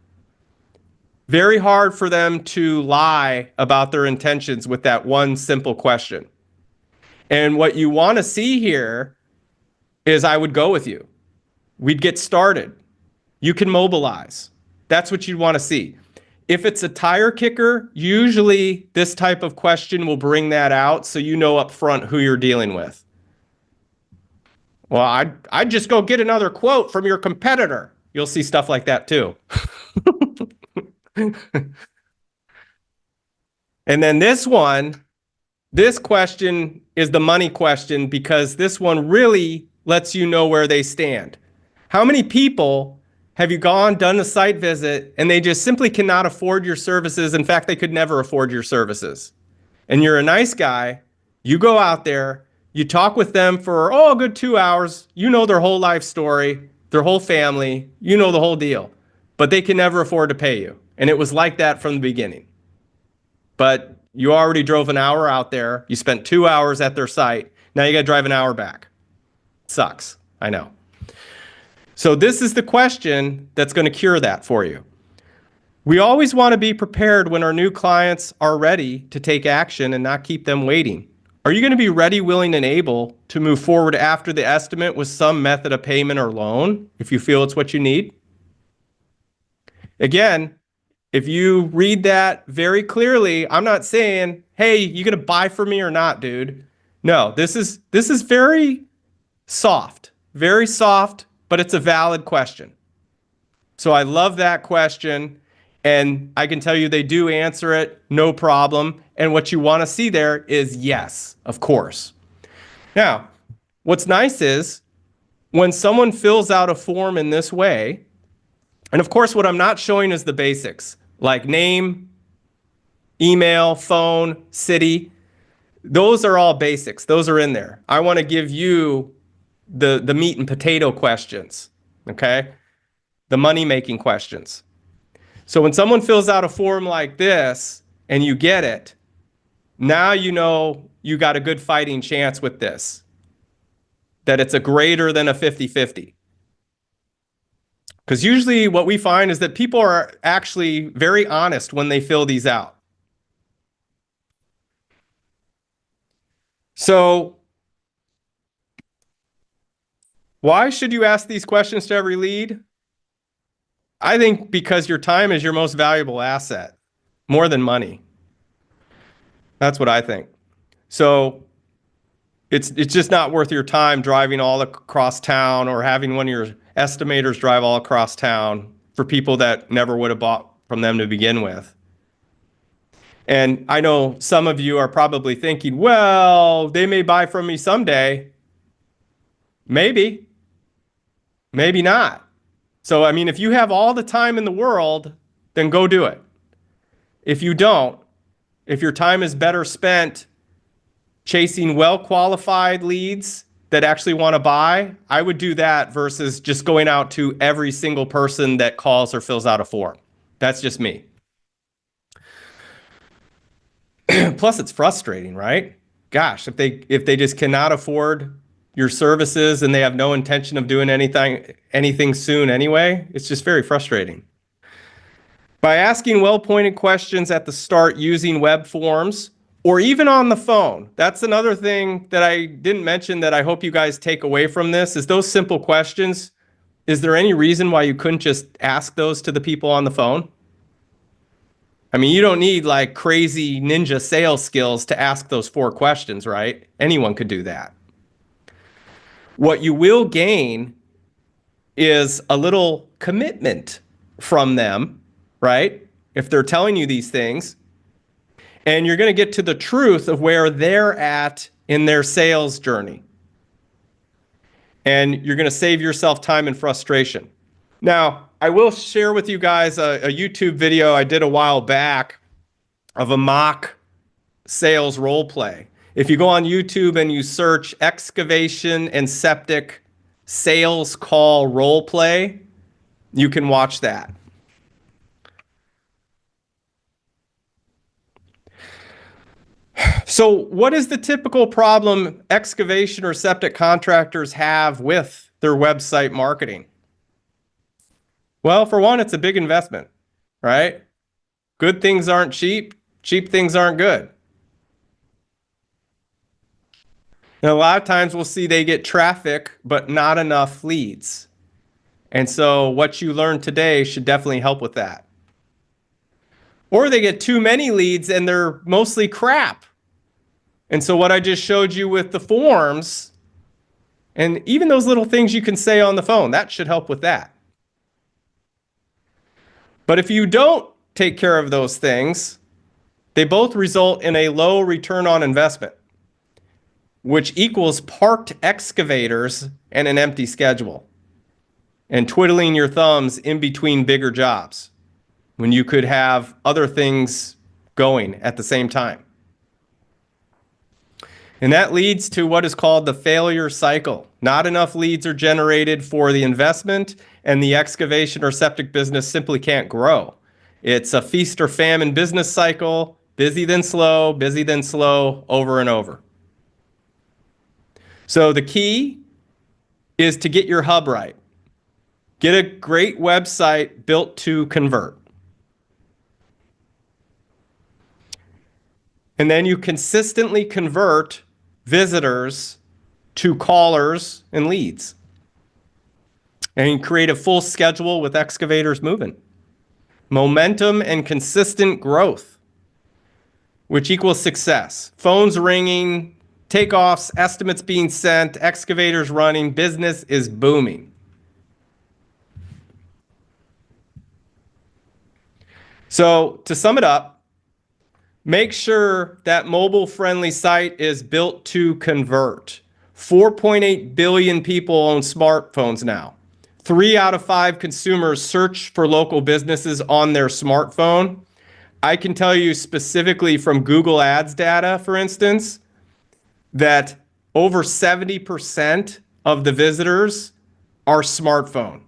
Very hard for them to lie about their intentions with that one simple question. And what you want to see here is I would go with you. We'd get started. You can mobilize. That's what you'd want to see. If it's a tire kicker, usually this type of question will bring that out so you know up front who you're dealing with. Well, I'd just go get another quote from your competitor. You'll see stuff like that too. And then this question is the money question because this one really lets you know where they stand. How many people have you done a site visit, and they just simply cannot afford your services? In fact, they could never afford your services. And you're a nice guy. You go out there, you talk with them for, a good 2 hours. You know their whole life story, their whole family. You know the whole deal. But they can never afford to pay you. And it was like that from the beginning. But you already drove an hour out there. You spent 2 hours at their site. Now you got to drive an hour back. Sucks. I know. So this is the question that's going to cure that for you. We always want to be prepared when our new clients are ready to take action and not keep them waiting. Are you going to be ready, willing, and able to move forward after the estimate with some method of payment or loan if you feel it's what you need? Again, if you read that very clearly, I'm not saying, hey, you going to buy from me or not, dude? No, this is very soft, but it's a valid question. So I love that question, and I can tell you they do answer it, no problem. And what you want to see there is yes, of course. Now, what's nice is when someone fills out a form in this way, and of course what I'm not showing is the basics, like name, email, phone, city. Those are all basics. Those are in there. I want to give you the meat and potato questions, okay? The money-making questions. So when someone fills out a form like this and you get it, now you know you got a good fighting chance with this, that it's a greater than a 50-50. Because usually what we find is that people are actually very honest when they fill these out. So why should you ask these questions to every lead? I think because your time is your most valuable asset, more than money. That's what I think. So it's just not worth your time driving all across town or having one of your estimators drive all across town for people that never would have bought from them to begin with. And I know some of you are probably thinking, well, they may buy from me someday. Maybe, maybe not. So, I mean, if you have all the time in the world, then go do it. If you don't, if your time is better spent chasing well-qualified leads that actually want to buy, I would do that versus just going out to every single person that calls or fills out a form. That's just me. Plus, it's frustrating, right? Gosh, if they just cannot afford your services and they have no intention of doing anything soon anyway, it's just very frustrating. By asking well-pointed questions at the start using web forms or even on the phone, that's another thing that I didn't mention that I hope you guys take away from this is those simple questions. Is there any reason why you couldn't just ask those to the people on the phone? I mean, you don't need like crazy ninja sales skills to ask those 4 questions, right? Anyone could do that. What you will gain is a little commitment from them, right? If they're telling you these things, and you're going to get to the truth of where they're at in their sales journey. And you're going to save yourself time and frustration. Now, I will share with you guys a YouTube video I did a while back of a mock sales role play. If you go on YouTube and you search Excavation and Septic sales call role play, you can watch that. So what is the typical problem excavation or septic contractors have with their website marketing? Well, for one, it's a big investment, right? Good things aren't cheap. Cheap things aren't good. And a lot of times we'll see they get traffic, but not enough leads. And so what you learned today should definitely help with that. Or they get too many leads and they're mostly crap. And so what I just showed you with the forms, and even those little things you can say on the phone, that should help with that. But if you don't take care of those things, they both result in a low return on investment, which equals parked excavators and an empty schedule, and twiddling your thumbs in between bigger jobs when you could have other things going at the same time. And that leads to what is called the failure cycle. Not enough leads are generated for the investment, and the excavation or septic business simply can't grow. It's a feast or famine business cycle, busy then slow, over and over. So the key is to get your hub right. Get a great website built to convert. And then you consistently convert visitors to callers and leads. And you create a full schedule with excavators moving. Momentum and consistent growth, which equals success. Phones ringing, takeoffs, estimates being sent, excavators running, business is booming. So to sum it up, make sure that mobile-friendly site is built to convert. 4.8 billion people own smartphones now. 3 out of 5 consumers search for local businesses on their smartphone. I can tell you specifically from Google Ads data, for instance, that over 70% of the visitors are smartphone.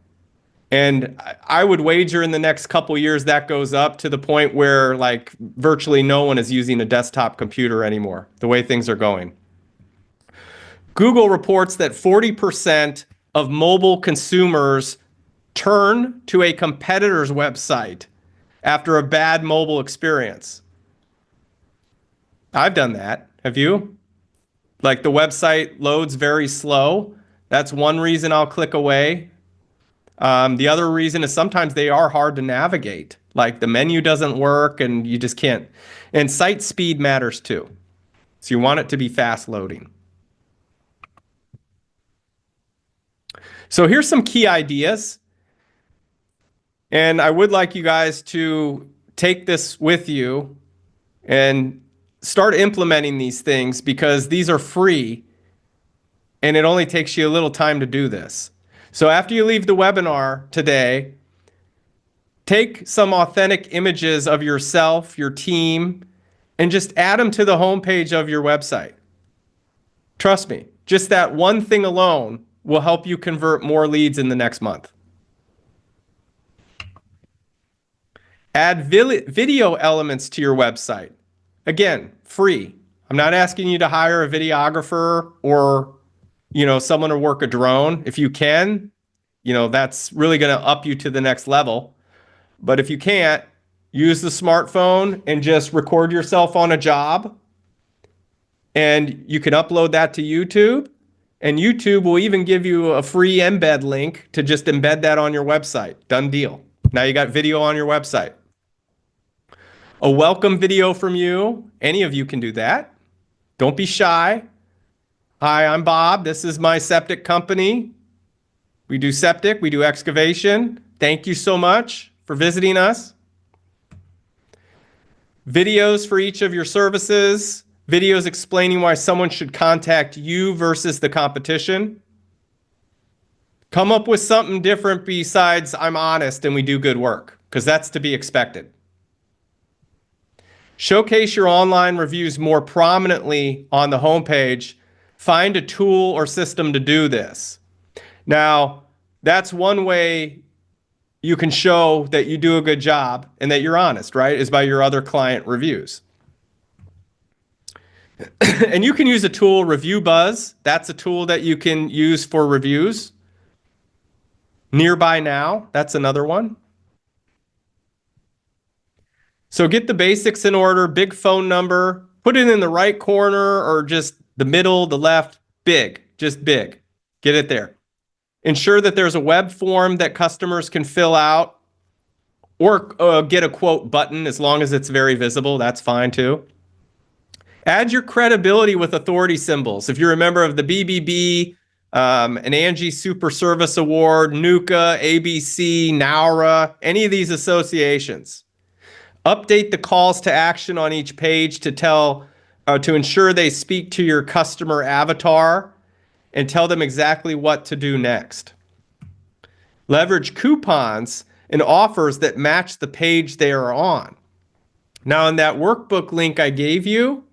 And I would wager in the next couple years that goes up to the point where like virtually no one is using a desktop computer anymore, the way things are going. Google reports that 40% of mobile consumers turn to a competitor's website after a bad mobile experience. I've done that. Have you? Like the website loads very slow. That's one reason I'll click away. The other reason is sometimes they are hard to navigate. Like the menu doesn't work and you just can't. And site speed matters too. So you want it to be fast loading. So here's some key ideas. And I would like you guys to take this with you and start implementing these things because these are free and it only takes you a little time to do this. So after you leave the webinar today, take some authentic images of yourself, your team, and just add them to the homepage of your website. Trust me, just that one thing alone will help you convert more leads in the next month. Add video elements to your website. Again, free. I'm not asking you to hire a videographer or someone to work a drone. If you can, that's really going to up you to the next level. But if you can't, use the smartphone and just record yourself on a job. And you can upload that to YouTube. And YouTube will even give you a free embed link to just embed that on your website. Done deal. Now you got video on your website. A welcome video from you. Any of you can do that. Don't be shy. Hi, I'm Bob. This is my septic company. We do septic, we do excavation. Thank you so much for visiting us. Videos for each of your services. Videos explaining why someone should contact you versus the competition. Come up with something different besides I'm honest and we do good work, because that's to be expected. Showcase your online reviews more prominently on the homepage. Find a tool or system to do this. Now, that's one way you can show that you do a good job and that you're honest, right? Is by your other client reviews. And you can use a tool, Review Buzz. That's a tool that you can use for reviews. Nearby Now, that's another one. So get the basics in order, big phone number, put it in the right corner or just the middle, the left, big, just big. Get it there. Ensure that there's a web form that customers can fill out or get a quote button as long as it's very visible. That's fine too. Add your credibility with authority symbols. If you're a member of the BBB, an Angie Super Service Award, NUCA, ABC, NAURA, any of these associations. Update the calls to action on each page to ensure they speak to your customer avatar and tell them exactly what to do next. Leverage coupons and offers that match the page they are on. Now, in that workbook link I gave you,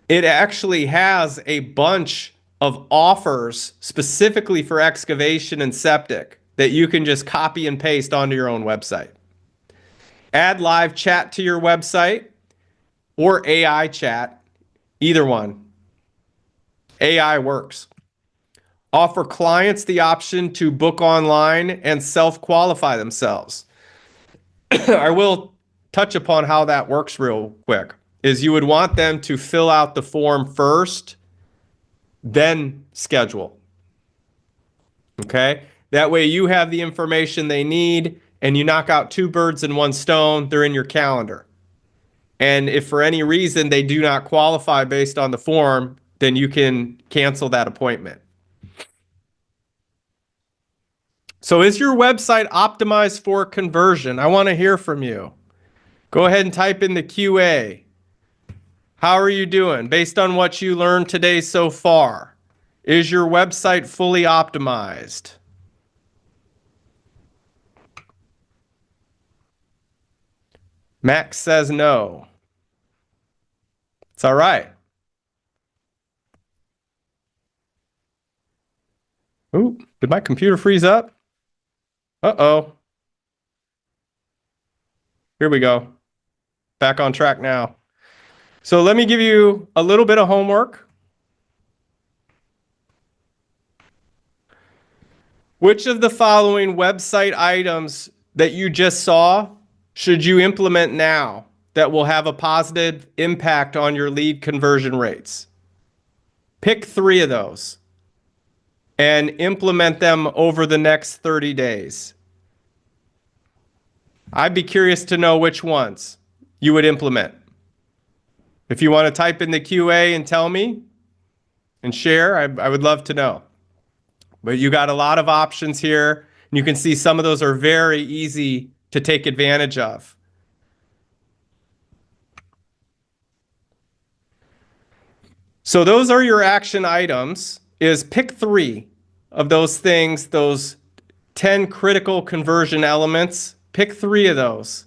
it actually has a bunch of offers specifically for excavation and septic that you can just copy and paste onto your own website. Add live chat to your website or AI chat, either one. AI works. Offer clients the option to book online and self-qualify themselves. I will touch upon how that works real quick. is you would want them to fill out the form first, then schedule. Okay? That way you have the information they need and you knock out two birds in one stone. They're in your calendar. And if for any reason they do not qualify based on the form, then you can cancel that appointment. So is your website optimized for conversion? I want to hear from you. Go ahead and type in the QA. How are you doing based on what you learned today so far? Is your website fully optimized? Max says no. It's all right. Ooh, did my computer freeze up? Uh-oh. Here we go. Back on track now. So let me give you a little bit of homework. Which of the following website items that you just saw should you implement now that will have a positive impact on your lead conversion rates? Pick 3 of those and implement them over the next 30 days. I'd be curious to know which ones you would implement. If you want to type in the QA and tell me and share, I would love to know. But you got a lot of options here, and you can see some of those are very easy to take advantage of. So those are your action items, is pick 3 of those things, those 10 critical conversion elements. Pick 3 of those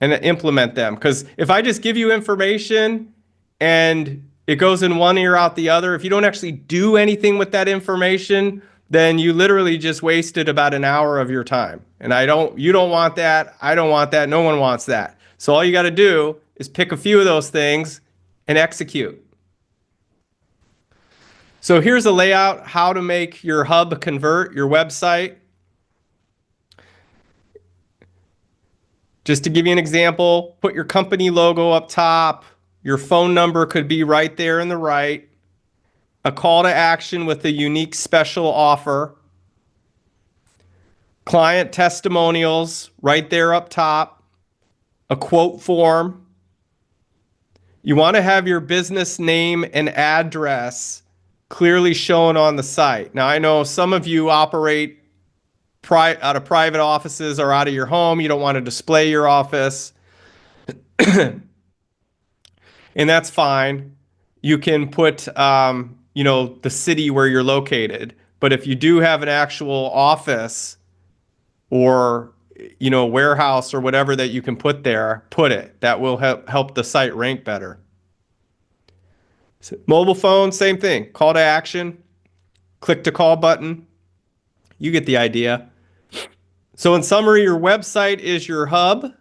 and implement them. Because if I just give you information and it goes in one ear out the other, if you don't actually do anything with that information, then you literally just wasted about an hour of your time. And you don't want that. I don't want that. No one wants that. So all you got to do is pick a few of those things and execute. So here's a layout, how to make your hub convert, your website. Just to give you an example, put your company logo up top. Your phone number could be right there in the right. A call to action with a unique special offer. Client testimonials right there up top. A quote form. You want to have your business name and address clearly shown on the site. Now, I know some of you operate out of private offices or out of your home. You don't want to display your office. And that's fine. You can put, the city where you're located. But if you do have an actual office or, warehouse or whatever that you can put there, put it. That will help the site rank better. So, mobile phone, same thing. Call to action, click to call button. You get the idea. So in summary, your website is your hub.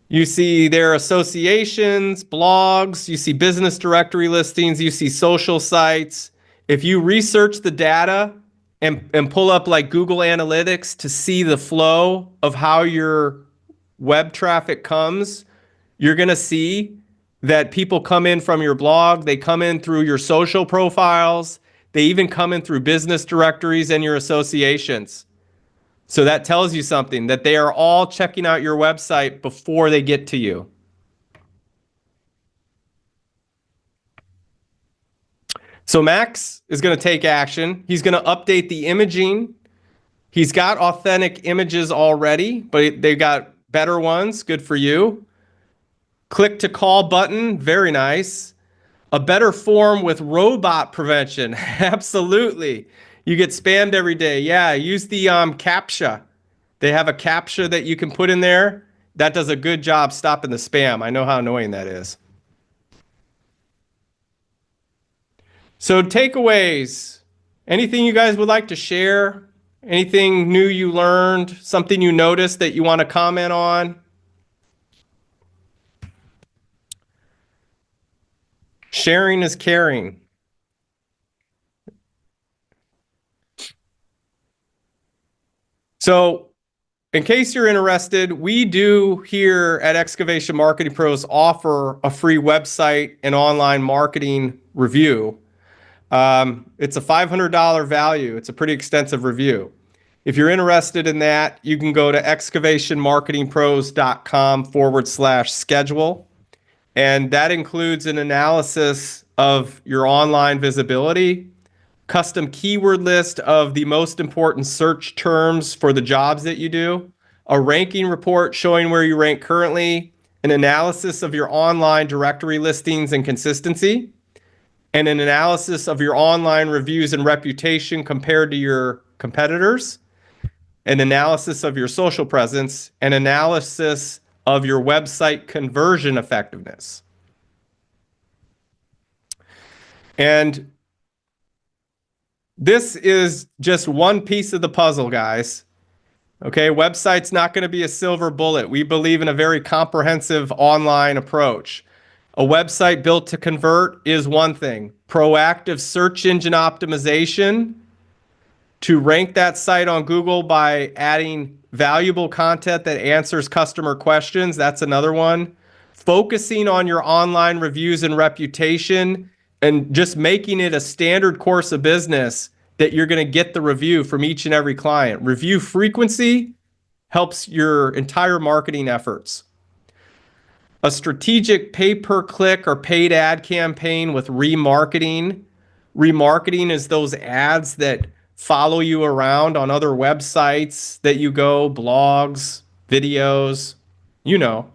You see their associations, blogs, you see business directory listings, you see social sites. If you research the data and pull up like Google Analytics to see the flow of how your web traffic comes, you're going to see that people come in from your blog, they come in through your social profiles, they even come in through business directories and your associations. So that tells you something, that they are all checking out your website before they get to you. So Max is going to take action. He's going to update the imaging. He's got authentic images already, but they've got better ones. Good for you. Click to call button. Very nice. A better form with robot prevention. Absolutely. You get spammed every day. Yeah, use the CAPTCHA. They have a CAPTCHA that you can put in there. That does a good job stopping the spam. I know how annoying that is. So takeaways. Anything you guys would like to share? Anything new you learned? Something you noticed that you want to comment on? Sharing is caring. So in case you're interested, we do here at Excavation Marketing Pros offer a free website and online marketing review. It's a $500 value. It's a pretty extensive review. If you're interested in that, you can go to excavationmarketingpros.com/schedule. And that includes an analysis of your online visibility, custom keyword list of the most important search terms for the jobs that you do, a ranking report showing where you rank currently, an analysis of your online directory listings and consistency, and an analysis of your online reviews and reputation compared to your competitors, an analysis of your social presence, an analysis of your website conversion effectiveness. And this is just one piece of the puzzle, guys. Okay, website's not going to be a silver bullet. We believe in a very comprehensive online approach. A website built to convert is one thing. Proactive search engine optimization to rank that site on Google by adding valuable content that answers customer questions, that's another one. Focusing on your online reviews and reputation and just making it a standard course of business that you're going to get the review from each and every client. Review frequency helps your entire marketing efforts. A strategic pay-per-click or paid ad campaign with remarketing. Remarketing is those ads that follow you around on other websites that you go, blogs, videos, you know.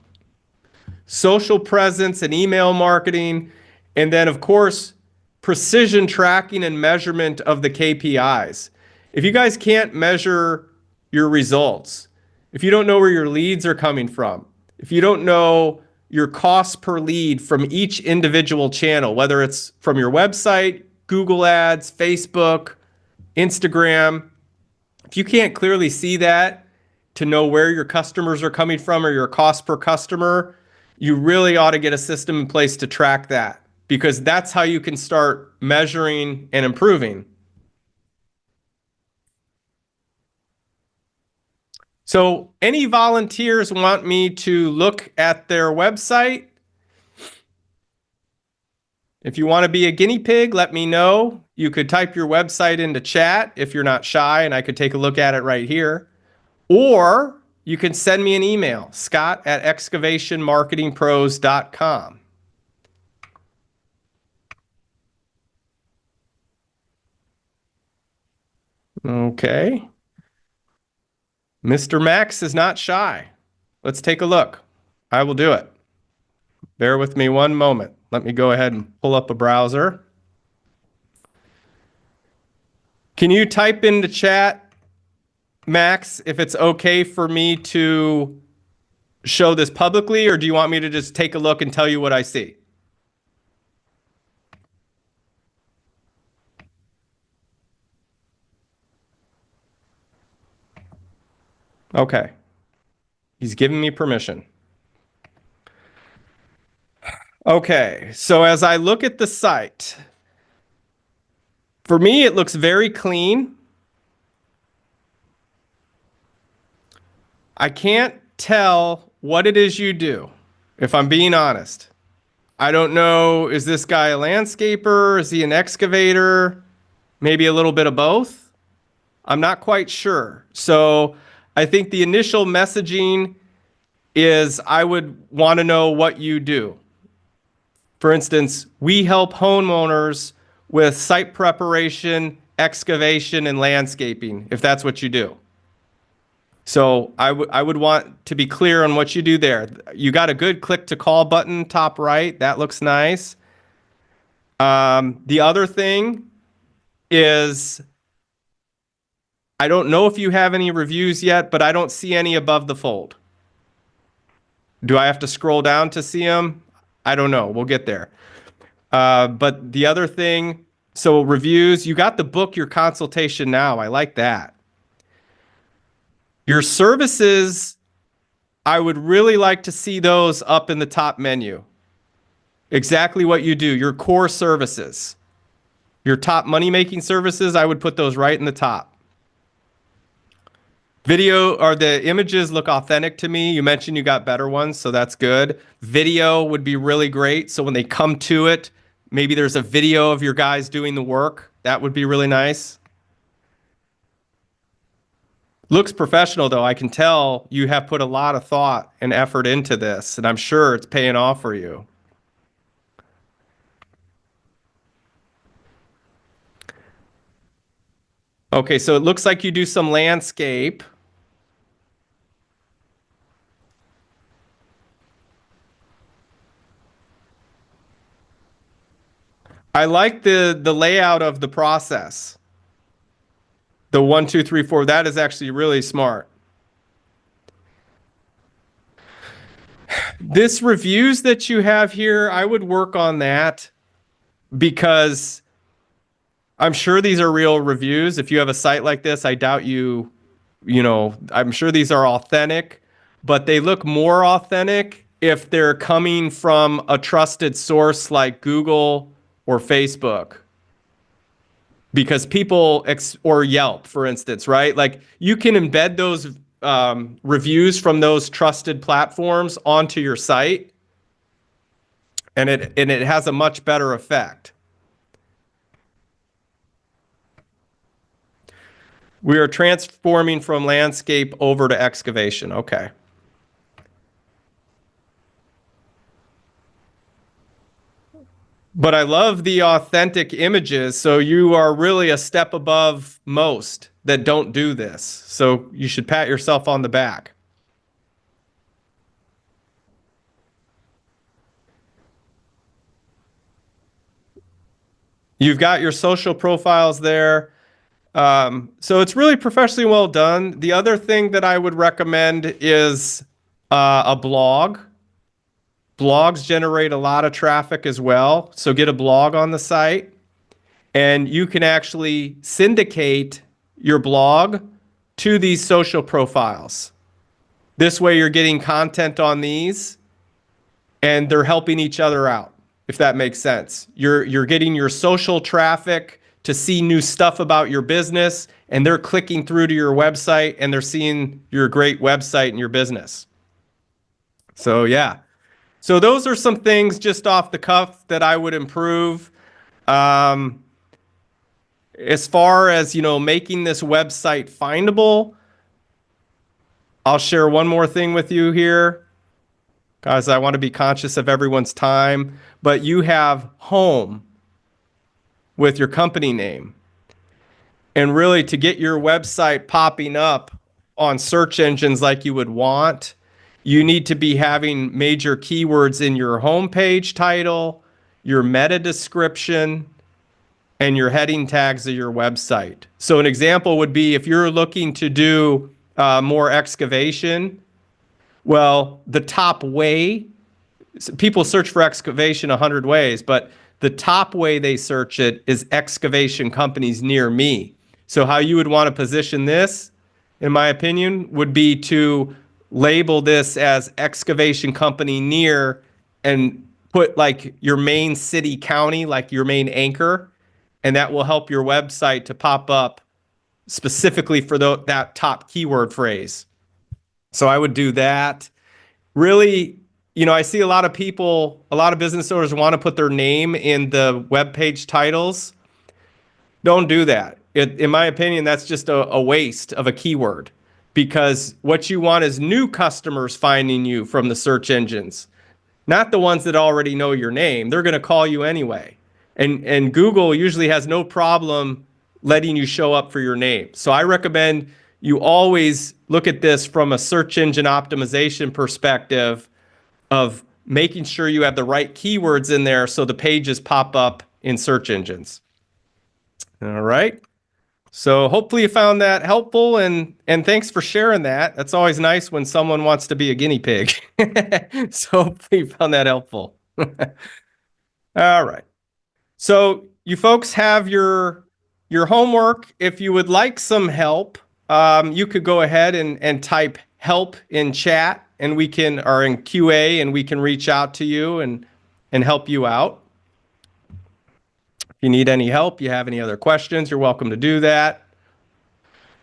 Social presence and email marketing. And then, of course, precision tracking and measurement of the KPIs. If you guys can't measure your results, if you don't know where your leads are coming from, if you don't know your cost per lead from each individual channel, whether it's from your website, Google Ads, Facebook, Instagram, if you can't clearly see that to know where your customers are coming from or your cost per customer, you really ought to get a system in place to track that, because that's how you can start measuring and improving. So any volunteers want me to look at their website? If you want to be a guinea pig, let me know. You could type your website into chat if you're not shy, and I could take a look at it right here. Or you can send me an email, scott@excavationmarketingpros.com. Okay. Mr. Max is not shy. Let's take a look. I will do it. Bear with me one moment. Let me go ahead and pull up a browser. Can you type into chat, Max, if it's okay for me to show this publicly, or do you want me to just take a look and tell you what I see? Okay. He's giving me permission. Okay, so as I look at the site, for me, it looks very clean. I can't tell what it is you do, if I'm being honest. I don't know, is this guy a landscaper? Is he an excavator? Maybe a little bit of both? I'm not quite sure. So I think the initial messaging is I would want to know what you do. For instance, we help homeowners with site preparation, excavation, and landscaping, if that's what you do. So I would want to be clear on what you do there. You got a good click to call button top right. That looks nice. The other thing is, I don't know if you have any reviews yet, but I don't see any above the fold. Do I have to scroll down to see them? I don't know. We'll get there. But the other thing, so reviews, you got the book, your consultation now. I like that. Your services, I would really like to see those up in the top menu. Exactly what you do, your core services. Your top money-making services, I would put those right in the top. Video or the images look authentic to me. You mentioned you got better ones, so that's good. Video would be really great. So when they come to it, maybe there's a video of your guys doing the work. That would be really nice. Looks professional though. I can tell you have put a lot of thought and effort into this, and I'm sure it's paying off for you. Okay, so it looks like you do some landscape. I like the layout of the process. The 1, 2, 3, 4. That is actually really smart. This reviews that you have here, I would work on that because I'm sure these are real reviews. If you have a site like this, I doubt I'm sure these are authentic, but they look more authentic if they're coming from a trusted source like Google or Facebook. Because or Yelp, for instance, right? Like you can embed those reviews from those trusted platforms onto your site, and it has a much better effect. We are transforming from landscape over to excavation. Okay. But I love the authentic images, so you are really a step above most that don't do this. So you should pat yourself on the back. You've got your social profiles there. So it's really professionally well done. The other thing that I would recommend is a blog. Blogs generate a lot of traffic as well. So get a blog on the site, and you can actually syndicate your blog to these social profiles. This way you're getting content on these and they're helping each other out, if that makes sense. You're getting your social traffic to see new stuff about your business, and they're clicking through to your website and they're seeing your great website and your business. So yeah. So those are some things just off the cuff that I would improve. As far as, making this website findable, I'll share one more thing with you here. Guys, I want to be conscious of everyone's time, but you have home with your company name. And really, to get your website popping up on search engines like you would want, you need to be having major keywords in your homepage title, your meta description, and your heading tags of your website. So an example would be if you're looking to do more excavation, well, the top way, people search for excavation 100 ways, but the top way they search it is excavation companies near me. So how you would want to position this, in my opinion, would be to label this as excavation company near and put like your main city county, like your main anchor, and that will help your website to pop up specifically for that top keyword phrase. So I would do that. Really, I see a lot of people, a lot of business owners want to put their name in the web page titles. Don't do that. In my opinion, that's just a waste of a keyword, because what you want is new customers finding you from the search engines, not the ones that already know your name. They're going to call you anyway. And Google usually has no problem letting you show up for your name. So I recommend you always look at this from a search engine optimization perspective of making sure you have the right keywords in there so the pages pop up in search engines. All right. So hopefully you found that helpful, and thanks for sharing that. That's always nice when someone wants to be a guinea pig. So hopefully you found that helpful. All right. So you folks have your homework. If you would like some help, you could go ahead and type help in chat, and we can, or in QA, and we can reach out to you and help you out. If you need any help, you have any other questions, you're welcome to do that.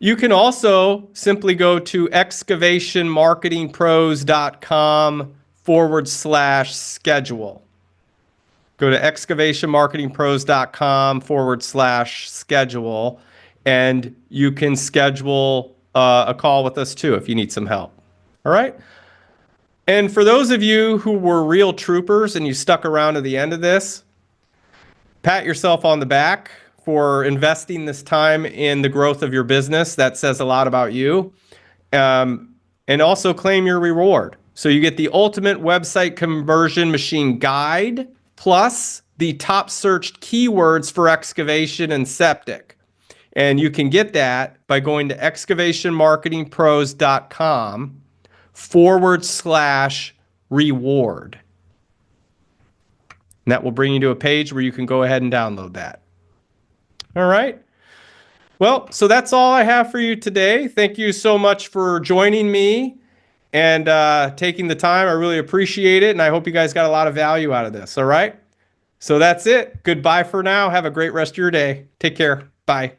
You can also simply go to excavationmarketingpros.com/schedule. Go to excavationmarketingpros.com/schedule, and you can schedule a call with us too if you need some help. All right. And for those of you who were real troopers and you stuck around to the end of this, pat yourself on the back for investing this time in the growth of your business. That says a lot about you. And also claim your reward. So you get the ultimate website conversion machine guide plus the top searched keywords for excavation and septic. And you can get that by going to excavationmarketingpros.com/reward. And that will bring you to a page where you can go ahead and download that. All right. Well, so that's all I have for you today. Thank you so much for joining me and taking the time. I really appreciate it. And I hope you guys got a lot of value out of this. All right. So that's it. Goodbye for now. Have a great rest of your day. Take care. Bye.